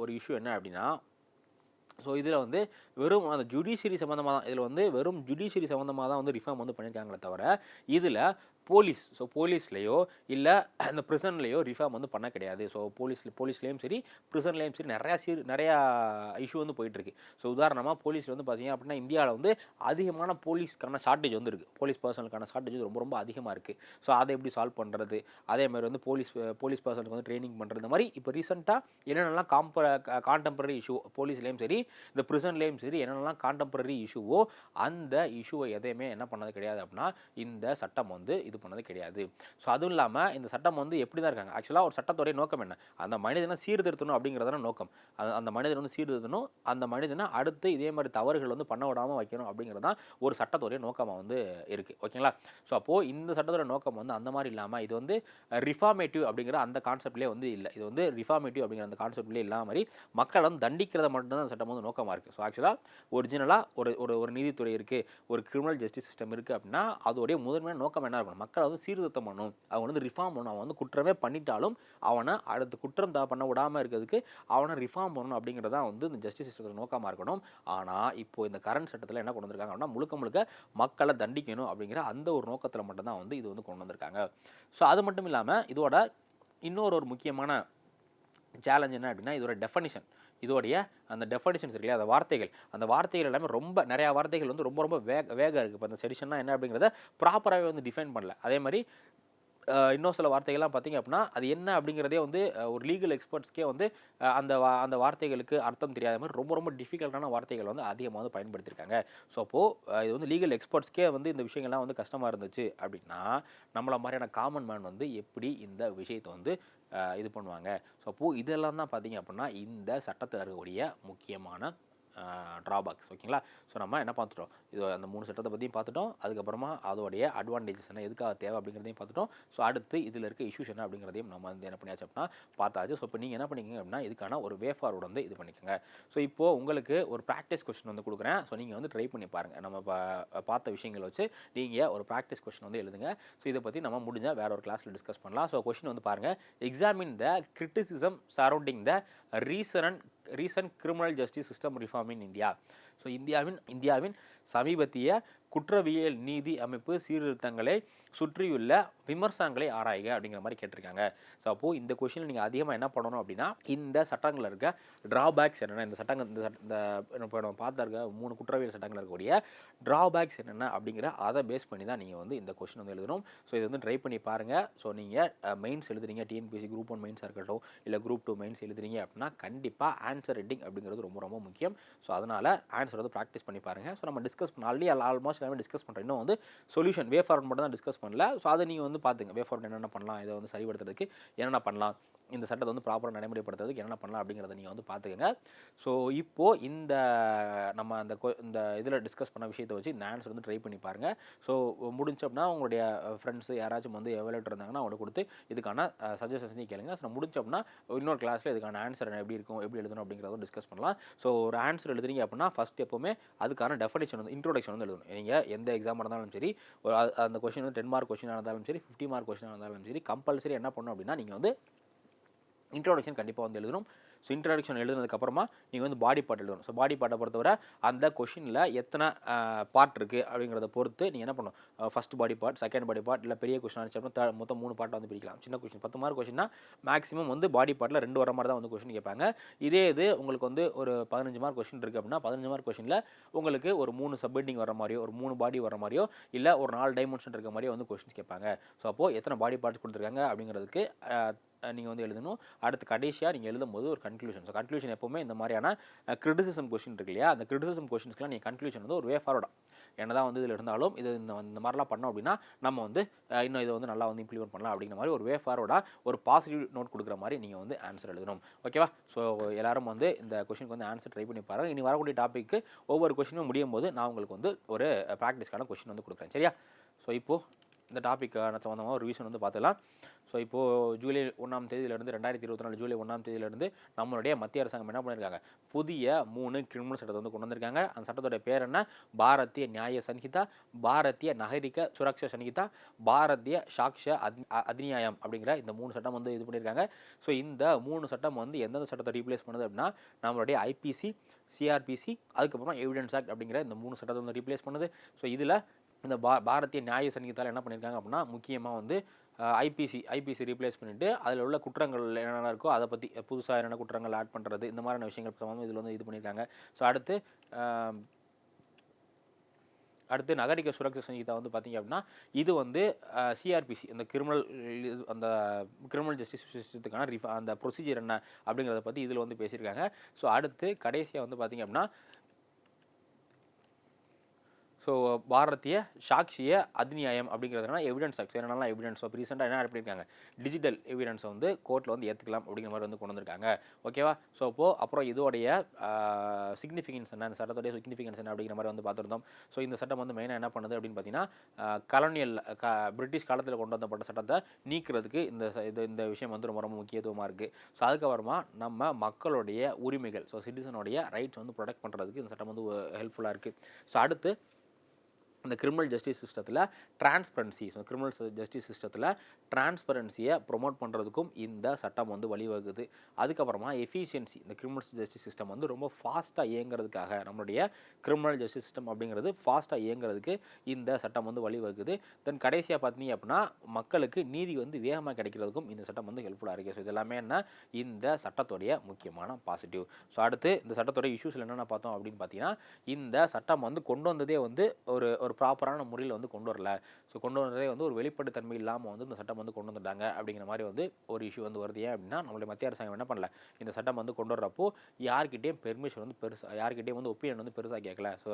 ஒரு இஷ்யூ என்ன அப்படின்னா, ஸோ இதில் வந்து வெறும் அந்த ஜுடிஷியரி சம்மந்தமாக தான், இதில் வந்து வெறும் ஜுடிஷியரி சம்மந்தமாக தான் வந்து ரிஃபார்ம் வந்து பண்ணியிருக்காங்களே தவிர இதில் போலீஸ்லேயோ இல்லை இந்த ப்ரிசன்லேயோ ரிஃபார்ம் வந்து பண்ண கிடையாது. ஸோ போலீஸ்லேயும் சரி ப்ரிசன்லேயும் சரி நிறையா இஷ்யூ வந்து போயிட்டுருக்கு. ஸோ உதாரணமாக போலீஸில் வந்து பார்த்திங்க அப்படின்னா இந்தியாவில் வந்து அதிகமான போலீஸ்க்கான ஷார்ட்டேஜ் வந்து இருக்குது. போலீஸ் பர்சனுக்கான ஷார்ட்டேஜ் ரொம்ப ரொம்ப அதிகமாக இருக்குது. ஸோ அதை எப்படி சால்வ் பண்ணுறது, அதேமாதிரி வந்து போலீஸ் பர்சனுக்கு வந்து ட்ரைனிங் பண்ணுறது, இந்த மாதிரி இப்போ ரீசெண்டாக என்னென்னலாம் கான்டெம்பரரி இஷ்யூ போலீஸ்லேயும் சரி இந்த ப்ரிசன்லேயும் சரி என்னென்னலாம் கான்டெம்பரரி இஷ்யூவோ அந்த இஷ்யூவை எதையுமே என்ன பண்ணது கிடையாது அப்படின்னா இந்த சட்டம் வந்து இது பண்ணது கிடையாது. ஸோ அதுவும் இல்லாமல் இந்த சட்டம் வந்து எப்படி தான் இருக்காங்க, ஆக்சுவலாக ஒரு சட்டத்துடைய நோக்கம் என்ன, அந்த மனிதனை சீர்திருத்தணும் அப்படிங்கிறதான நோக்கம். அந்த மனிதனை வந்து சீர்திருத்தணும், அந்த மனிதனை அடுத்து இதே மாதிரி தவறுகள் வந்து பண்ண விடாமல் வைக்கணும் அப்படிங்கிறது தான் ஒரு சட்டத்துடைய நோக்கமாக வந்து இருக்குது. ஓகேங்களா. ஸோ அப்போது இந்த சட்டத்துடைய நோக்கம் வந்து அந்த மாதிரி இல்லாமல் இது வந்து ரிஃபார்மேட்டிவ் அப்படிங்கிற அந்த கான்செப்ட்லேயே வந்து இல்லை. இது வந்து ரிஃபார்மேட்டிவ் அப்படிங்கிற அந்த கான்செப்ட்லேயே இல்லாமல் மாதிரி மக்களை வந்து தண்டிக்கிறத மட்டும்தான் அந்த சட்டம் வந்து நோக்கமாக இருக்குது. ஸோ ஆக்சுவலாக ஒரிஜினலாக ஒரு நீதித்துறை இருக்குது, ஒரு கிரிமினல் ஜஸ்டிஸ் சிஸ்டம் இருக்குது அப்படின்னா அதோடைய முதன்மையான நோக்கம் என்ன இருக்கணும், மக்களை வந்து சீர்திருத்தம் பண்ணணும், அவன் வந்து ரிஃபார்ம் பண்ணணும். அவன் வந்து குற்றமே பண்ணிட்டாலும் அவனை அடுத்து குற்றம் பண்ண விடாமல் இருக்கிறதுக்கு அவனை ரிஃபார்ம் பண்ணணும் அப்படிங்கிறதா வந்து இந்த ஜஸ்டிஸ் சிஸ்டத்தோட நோக்கமாக இருக்கணும். ஆனால் இப்போ இந்த கரண்ட் சட்டத்தில் என்ன கொண்டு வந்திருக்காங்க அப்படின்னா முழுக்க மக்களை தண்டிக்கணும் அப்படிங்கிற அந்த ஒரு நோக்கத்தில் மட்டும்தான் வந்து இது வந்து கொண்டு வந்திருக்காங்க. ஸோ அது மட்டும் இல்லாமல் இதோட இன்னொரு முக்கியமான சேலஞ்ச் என்ன அப்படின்னா இதோடைய அந்த டெஃபனிஷன்ஸ் இருக்கு இல்லையா, அந்த வார்த்தைகள் எல்லாமே ரொம்ப நிறையா வார்த்தைகள் வந்து ரொம்ப வேகம் இருக்குது. இப்போ அந்த செடிஷன்னா என்ன அப்படிங்கிறத ப்ராப்பராகவே வந்து டிஃபைன் பண்ணல. அதே மாதிரி இன்னும் சில வார்த்தைகள்லாம் பார்த்திங்க அப்படின்னா அது என்ன அப்படிங்கிறதே வந்து ஒரு லீகல் எக்ஸ்பர்ட்ஸ்க்கே வந்து அந்த வார்த்தைகளுக்கு அர்த்தம் தெரியாத மாதிரி ரொம்ப டிஃபிகல்ட்டான வார்த்தைகள் வந்து அதிகமாக வந்து பயன்படுத்தியிருக்காங்க. ஸோ அப்போது இது வந்து லீகல் எக்ஸ்பர்ட்ஸ்க்கே வந்து இந்த விஷயங்கள்லாம் வந்து கஷ்டமாக இருந்துச்சு அப்படின்னா நம்மள மாதிரியான காமன் மேன் வந்து எப்படி இந்த விஷயத்தை வந்து இது பண்ணுவாங்க. ஸோ அப்போது இதெல்லாம் தான் பார்த்திங்க அப்படின்னா இந்த சட்டத்தில் இருக்கக்கூடிய முக்கியமான ட்ராபேக்ஸ். ஓகேங்களா. ஸோ நம்ம என்ன பார்த்துட்டோம், இது அந்த 3 சட்டத்தை பற்றியும் பார்த்துட்டோம், அதுக்கப்புறமா அதோடைய அட்வான்டேஜஸ் என்ன, எதுக்காக தேவை அப்படிங்கிறதையும் பார்த்துட்டோம். ஸோ அடுத்து இதில் இருக்க இஷ்யூஸ் என்ன அப்படிங்கிறதையும் நம்ம வந்து என்ன பண்ணியாச்சு அப்படின்னா பார்த்தாச்சு. ஸோ இப்போ நீங்கள் என்ன பண்ணிக்கங்க அப்படின்னா இதுக்கான ஒரு வே ஃபார்வர்டு வந்து இது பண்ணிக்கோங்க. ஸோ இப்போது உங்களுக்கு ஒரு ப்ராக்டிஸ் கொஸ்டின் வந்து கொடுக்குறேன். ஸோ நீங்கள் வந்து ட்ரை பண்ணி பாருங்கள். நம்ம பார்த்த விஷயங்களை வச்சு நீங்கள் ஒரு ப்ராக்டிஸ் கொஸ்டின் வந்து எழுதுங்க. ஸோ இதை பற்றி நம்ம முடிஞ்சால் வேறு ஒரு கிளாஸில் டிஸ்கஸ் பண்ணலாம். ஸோ கொஸ்டின் வந்து பாருங்கள், examine the criticism surrounding the recent criminal justice system reform in India. So இந்தியாவின் சமீபத்திய குற்றவியல் நீதி அமைப்பு சீர்திருத்தங்களை சுற்றியுள்ள விமர்சனங்களை ஆராய்க அப்படிங்கிற மாதிரி கேட்டிருக்காங்க. ஸோ அப்போது இந்த கொஷினில் நீங்கள் அதிகமாக என்ன பண்ணணும் அப்படின்னா இந்த சட்டங்களில் இருக்க ட்ராபேக்ஸ் என்னென்ன, இந்த இப்போ நம்ம பார்த்துருக்க 3 குற்றவியல் சட்டங்கள் இருக்கக்கூடிய ட்ராபேக்ஸ் என்னென்ன அப்படிங்கிற அதை பேஸ் பண்ணி தான் நீங்கள் வந்து இந்த கொஷின் வந்து எழுதணும். ஸோ இது வந்து ட்ரை பண்ணி பாருங்கள். ஸோ நீங்கள் மெயின்ஸ் எழுதுறீங்க, டிஎன்பிஎஸ்சி குரூப் 1 மெயின்ஸாக இருக்கட்டும் இல்லை குரூப் 2 மெயின்ஸ் எழுதுறீங்க அப்படின்னா கண்டிப்பாக ஆன்சர் ரைட்டிங் அப்படிங்கிறது ரொம்ப முக்கியம். ஸோ அதனால் ஆன்சர் வந்து ப்ராக்டிஸ் பண்ணி பாருங்கள். ஸோ நம்ம டிஸ்கஸ் பண்ண ஆல்ரெடி ஆல்மோஸ்ட் எல்லாமே டிஸ்கஸ் பண்ணுறோம். இன்னும் வந்து சொல்யூஷன் வே ஃபார்வர்ட் மட்டும் தான் டிஸ்கஸ் பண்ணல. ஸோ அதை நீங்கள் வந்து பார்த்துங்க, வே ஃபார்வர்ட் என்னென்ன பண்ணலாம், இதை வந்து சரிப்படுத்துறதுக்கு என்னென்ன பண்ணலாம், இந்த சட்டத்தை வந்து ப்ராப்பராக நடைமுறைப்படுத்துறதுக்கு என்னென்ன பண்ணலாம் அப்படிங்கிறத நீங்கள் வந்து பார்த்துக்கங்க. ஸோ இப்போது நம்ம இந்த இதில் டிஸ்கஸ் பண்ண விஷயத்தை வச்சு இந்த ஆன்சர் வந்து ட்ரை பண்ணி பாருங்கள். ஸோ முடிஞ்ச அப்படின்னா உங்களுடைய ஃப்ரெண்ட்ஸு யாராச்சும் வந்து எவாலுவேட்டர் இருந்தாங்கன்னா அவங்களை கொடுத்து இதுக்கான சஜஷன்ஸையும் கேளுங்க. ஸோ முடிஞ்ச அப்படின்னா இன்னொரு கிளாஸில் இதுக்கான ஆன்சர் எப்படி இருக்கும், எப்படி எழுதணும் அப்படிங்கிறத டிஸ்கஸ் பண்ணலாம். ஸோ ஒரு ஆன்சர் எழுதுறீங்க அப்படின்னா ஃபஸ்ட் எப்போவுமே அதுக்கான டெஃபனிஷன் வந்து இன்ட்ரோடக்ஷன் வந்து எழுதணும். நீங்கள் எந்த எக்ஸாமாக இருந்தாலும் சரி, அந்த கொஷின் வந்து 10 மார்க் கொஷினாக இருந்தாலும் சரி, 50 மார்க் கொஷினாக இருந்தாலும் சரி, கம்பல்சரி என்ன பண்ணணும் அப்படின்னா நீங்கள் வந்து இன்ட்ரோடக்ஷன் கண்டிப்பாக வந்து எழுதணும். ஸோ இன்ட்ரோடக்ஷன் எழுதுனதுக்கப்புறமா நீங்கள் வந்து பாடி பார்ட் எழுதணும். ஸோ பாடி பார்ட்டை பொறுத்தவரை அந்த கொஷினில் எத்தனை பார்ட் இருக்குது அப்படிங்கிறத பொறுத்து நீங்கள் என்ன பண்ணணும், first body part, second body part, இல்லை பெரிய கொஷின் ஆனிச்சு மொத்தம் 3 பார்ட்டை வந்து பிரிக்கலாம். சின்ன கொஷின் 10 மார்க் கொஷின்னா மேக்ஸிமம் வந்து பாடி பார்ட்டில் 2 வர மாதிரி தான் வந்து கொஷின் கேட்பாங்க. இதே இது உங்களுக்கு வந்து ஒரு 15 மார்க் கொஷின் இருக்குது அப்படின்னா 15 மார்க் கொஷினில் உங்களுக்கு ஒரு 3 சப்ஹெட்டிங் வர மாதிரியோ, ஒரு 3 பாடி வர மாதிரியோ, இல்லை ஒரு 4 டைமென்ஷன் இருக்க மாதிரியோ வந்து கொஷின்ஸ் கேட்பாங்க. ஸோ அப்போது எத்தனை பாடி பார்ட்ஸ் கொடுத்துருக்காங்க அப்படிங்கிறதுக்கு நீங்கள் வந்து எழுதணும். அடுத்து கடைசியாக நீங்கள் எழுதும்போது ஒரு கன்க்ளூஷன். ஸோ கன்க்ளூஷன் எப்போவுமே இந்த மாதிரியான கிரிட்டிசிசம் கொஷின் இருக்கு இல்லையா, அந்த கிரிட்டிசிசம் கொஷின்ஸ்க்குலாம் நீங்கள் கன்க்ளூஷன் வந்து ஒரு வே ஃபார்வர்டாக என்ன தான் வந்து இதில் இருந்தாலும் இது இந்த மாதிரிலாம் பண்ணோம் அப்படின்னா நம்ம வந்து இன்னும் இதை வந்து நல்லா வந்து இம்ப்ளிமெண்ட் பண்ணலாம் அப்படிங்கிற மாதிரி ஒரு வே ஃபார்வர்டாக ஒரு பாசிட்டிவ் நோட் கொடுக்குற மாதிரி நீங்கள் வந்து ஆன்சர் எழுதணும். ஓகேவா? ஸோ எல்லாரும் வந்து இந்த கொஷினுக்கு வந்து ஆன்சர் ட்ரை பண்ணி பாருங்கள். இனி வரக்கூடிய டாப்பிக்கு ஒவ்வொரு கொஷினும் முடியும் போது நான் உங்களுக்கு வந்து ஒரு ப்ராக்டிஸ்க்கான கொஷின் வந்து கொடுக்குறேன். சரியா? ஸோ இப்போது இந்த டாப்பிக்கான சம்மந்தமாக ஒரு ரிவிஷன் வந்து பார்த்துக்கலாம். ஸோ இப்போது ஜூலை 1ஆம் தேதியிலிருந்து 2024 ஜூலை 1ஆம் தேதியிலிருந்து நம்மளுடைய மத்திய அரசாங்கம் என்ன பண்ணியிருக்காங்க, புதிய 3 கிரிமினல் சட்டத்தை வந்து கொண்டு வந்திருக்காங்க. அந்த சட்டத்தோட பேர் என்ன, பாரதிய நியாய சன்ஹிதா, பாரதிய நகரிக சுரக்ஷா சன்ஹிதா, பாரதிய சாக்ஷ அதிநியாயம் அப்படிங்கிற இந்த 3 சட்டம் வந்து இது பண்ணியிருக்காங்க. ஸோ இந்த 3 சட்டம் வந்து எந்தெந்த சட்டத்தை ரீப்ளேஸ் பண்ணுது அப்படின்னா நம்மளுடைய ஐபிசி, சிஆர்பிசி, அதுக்கப்புறமா எவிடன்ஸ் ஆக்ட் அப்படிங்கிற இந்த 3 சட்டத்தை வந்து ரீப்ளேஸ் பண்ணுது. ஸோ இதில் இந்த பாரதிய நியாய சன்ஹிதாவில் என்ன பண்ணியிருக்காங்க அப்படின்னா முக்கியமாக வந்து ஐபிசி ரீப்ளேஸ் பண்ணிவிட்டு அதில் உள்ள குற்றங்கள் என்னென்ன இருக்கோ அதை பற்றி புதுசாக என்னென்ன குற்றங்கள் ஆட் பண்ணுறது இந்த மாதிரியான விஷயங்கள் சம்மந்தமாக இதில் வந்து இது பண்ணியிருக்காங்க. ஸோ அடுத்து நகரிக சுரக்ஷா சன்ஹிதா வந்து பார்த்திங்க அப்படின்னா இது வந்து சிஆர்பிசி அந்த கிரிமினல் ஜஸ்டிஸ் சிஸ்டத்துக்கான அந்த ப்ரொசீஜர் என்ன அப்படிங்கிறத பற்றி இதில் வந்து பேசியிருக்காங்க. ஸோ அடுத்து கடைசியாக வந்து பார்த்திங்க அப்படின்னா ஸோ பாரதிய சாக்ஷிய அதிநியாயம் அப்படிங்கிறதுனா எவிடன்ஸ் ஆக்ட் என்னென்னலாம் எவிடன்ஸ். இப்போ ரீசெண்டாக என்ன பண்ணியிருக்காங்க, டிஜிட்டல் எவிடன்ஸை வந்து கோர்ட்டில் வந்து ஏற்றுக்கலாம் அப்படிங்கிற மாதிரி வந்து கொண்டு வந்திருக்காங்க. ஓகேவா? ஸோ அப்புறம் இதோடைய சிக்னிஃபிகன்ஸ் என்ன, இந்த சட்டத்தோடைய சிக்னிஃபிகன்ஸ் என்ன அப்படிங்கிற மாதிரி வந்து பார்த்துருந்தோம். ஸோ இந்த சட்டம் வந்து மெயினாக என்ன பண்ணுது அப்படின்னு பார்த்தீங்கன்னா கலோனியல் பிரிட்டிஷ் காலத்தில் கொண்டு வந்தப்பட்ட சட்டத்தை நீக்கிறதுக்கு இந்த விஷயம் வந்து ரொம்ப ரொம்ப முக்கியத்துவமாக இருக்குது. ஸோ அதுக்கப்புறமா நம்ம மக்களுடைய உரிமைகள், ஸோ சிட்டிசனுடைய ரைட்ஸ் வந்து ப்ரொடெக்ட் பண்ணுறதுக்கு இந்த சட்டம் வந்து ஹெல்ப்ஃபுல்லாக இருக்குது. ஸோ அடுத்து இந்த கிரிமினல் ஜஸ்டிஸ் சிஸ்டத்தில் டிரான்ஸ்பரன்சி, ஸோ கிரிமினல் ஜஸ்டிஸ் சிஸ்டத்தில் டிரான்ஸ்பரன்சியை ப்ரொமோட் பண்ணுறதுக்கும் இந்த சட்டம் வந்து வழிவகுது. அதுக்கப்புறமா எஃபிஷியன்சி, இந்த கிரிமினல் ஜஸ்டிஸ் சிஸ்டம் வந்து ரொம்ப ஃபாஸ்ட்டாக இயங்குறதுக்காக நம்மளுடைய கிரிமினல் ஜஸ்டிஸ் சிஸ்டம் அப்படிங்கிறது ஃபாஸ்ட்டாக இயங்குறதுக்கு இந்த சட்டம் வந்து வழிவகுது. தென் கடைசியாக பார்த்தீங்க அப்படின்னா மக்களுக்கு நீதி வந்து வேகமாக கிடைக்கிறதுக்கும் இந்த சட்டம் வந்து ஹெல்ப்ஃபுல்லாக இருக்குது. ஸோ இது எல்லாமே என்ன, இந்த சட்டத்துடைய முக்கியமான பாசிட்டிவ். ஸோ அடுத்து இந்த சட்டத்துடைய இஷ்யூஸில் என்னென்ன பார்த்தோம் அப்படின்னு பார்த்தீங்கன்னா இந்த சட்டம் வந்து கொண்டு வந்ததே வந்து ஒரு ப்ராப்பரான முறையில் வந்து கொண்டு வரல. ஸோ கொண்டு வந்ததே வந்து ஒரு வெளிப்படைத்தன்மை இல்லாமல் வந்து இந்த சட்டம் வந்து கொண்டு வந்துட்டாங்க அப்படிங்கிற மாதிரி வந்து ஒரு இஷ்யூ வந்து வருது. ஏன் அப்படின்னா நம்மளுடைய மத்திய அரசாங்கம் என்ன பண்ணல, இந்த சட்டம் வந்து கொண்டு வர்றப்போ யார்கிட்டையும் பெர்மிஷன் வந்து யார்கிட்டையும் வந்து ஒப்பீனியன் வந்து பெருசாக கேட்கல. ஸோ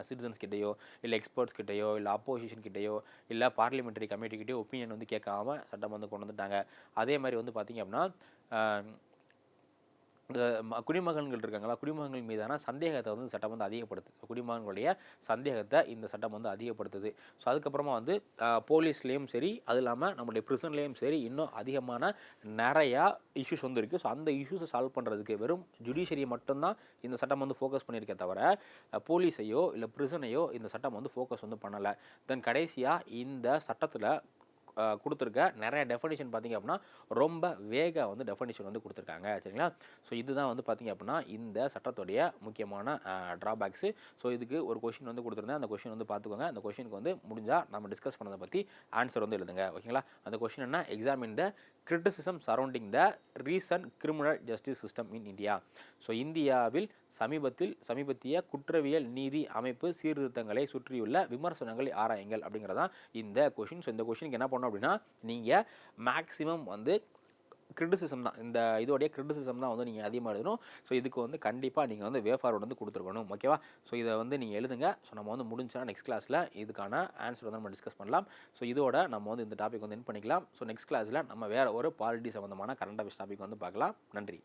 சிட்டிசன்ஸ் கிட்டையோ இல்லை எக்ஸ்பர்ட்ஸ் கிட்டையோ இல்லை அப்போசிஷன் கிட்டையோ இல்லை பார்லிமெண்டரி கமிட்டிக்கிட்டேயோ ஒப்பீனியன் வந்து கேட்காம சட்டம் வந்து கொண்டு வந்துட்டாங்க. அதே மாதிரி வந்து பார்த்திங்க அப்படின்னா இந்த குடிமகன்கள் இருக்காங்களா, குடிமகன்கள் மீதான சந்தேகத்தை வந்து சட்டம் வந்து அதிகப்படுத்துது. குடிமகன்களுடைய சந்தேகத்தை இந்த சட்டம் வந்து அதிகப்படுத்துது. ஸோ அதுக்கப்புறமா வந்து போலீஸ்லேயும் சரி, அது இல்லாமல் நம்மளுடைய ப்ரிசன்லேயும் சரி இன்னும் அதிகமான நிறையா இஷ்யூஸ் வந்து இருக்குது. ஸோ அந்த இஷ்யூஸை சால்வ் பண்ணுறதுக்கு வெறும் ஜுடிஷியரியை மட்டும்தான் இந்த சட்டம் வந்து ஃபோக்கஸ் பண்ணியிருக்கே தவிர போலீஸையோ இல்லை ப்ரிசனையோ இந்த சட்டம் வந்து ஃபோக்கஸ் வந்து பண்ணலை. தென் கடைசியாக இந்த சட்டத்தில் கொடுத்துருக்க நிறைய டெஃபனிஷன் பார்த்திங்க அப்படின்னா ரொம்ப வேகாக வந்து டெஃபனிஷன் வந்து கொடுத்துருக்காங்க. சரிங்களா? ஸோ இதுதான் வந்து பார்த்திங்க அப்படின்னா இந்த சட்டத்துடைய முக்கியமான ட்ராபேக்ஸு. ஸோ இதுக்கு ஒரு கொஷின் வந்து கொடுத்துருந்தேன், அந்த கொஷின் வந்து பார்த்துக்கோங்க. அந்த கொஷினுக்கு வந்து முடிஞ்சால் நம்ம டிஸ்கஸ் பண்ணதை பற்றி ஆன்சர் வந்து எழுதுங்க. ஓகேங்களா? அந்த கொஷின் என்ன, examine the criticism surrounding the recent criminal justice system in India. So இந்தியாவில் சமீபத்திய குற்றவியல் நீதி அமைப்பு சீர்திருத்தங்களை சுற்றியுள்ள விமர்சனங்களை ஆராயுங்கள் அப்படிங்கிறதான் இந்த கொஷின். ஸோ இந்த கொஷினுக்கு என்ன பண்ணணும் அப்படின்னா நீங்கள் மேக்ஸிமம் வந்து கிரிட்டிசிசம் தான், இந்த இதோடைய கிரிட்டிசிசம் தான் வந்து நீங்கள் அதிகமாக எழுதணும். ஸோ இதுக்கு வந்து கண்டிப்பாக நீங்கள் வந்து வே ஃபார்வர்டு வந்து கொடுத்துருக்கணும். ஓகேவா? ஸோ இதை வந்து நீங்கள் எழுதுங்க. ஸோ நம்ம வந்து முடிஞ்சா நெக்ஸ்ட் கிளாஸில் இதுக்கான ஆன்சர் வந்து நம்ம டிஸ்கஸ் பண்ணலாம். ஸோ இதோட நம்ம வந்து இந்த டாபிக் வந்து என் பண்ணிக்கலாம். ஸோ நெக்ஸ்ட் கிளாஸில் நம்ம வேறு ஒரு பாலிட்டி சம்மந்தமான கரண்ட் அஃபேர்ஸ் டாபிக் வந்து பார்க்கலாம். நன்றி.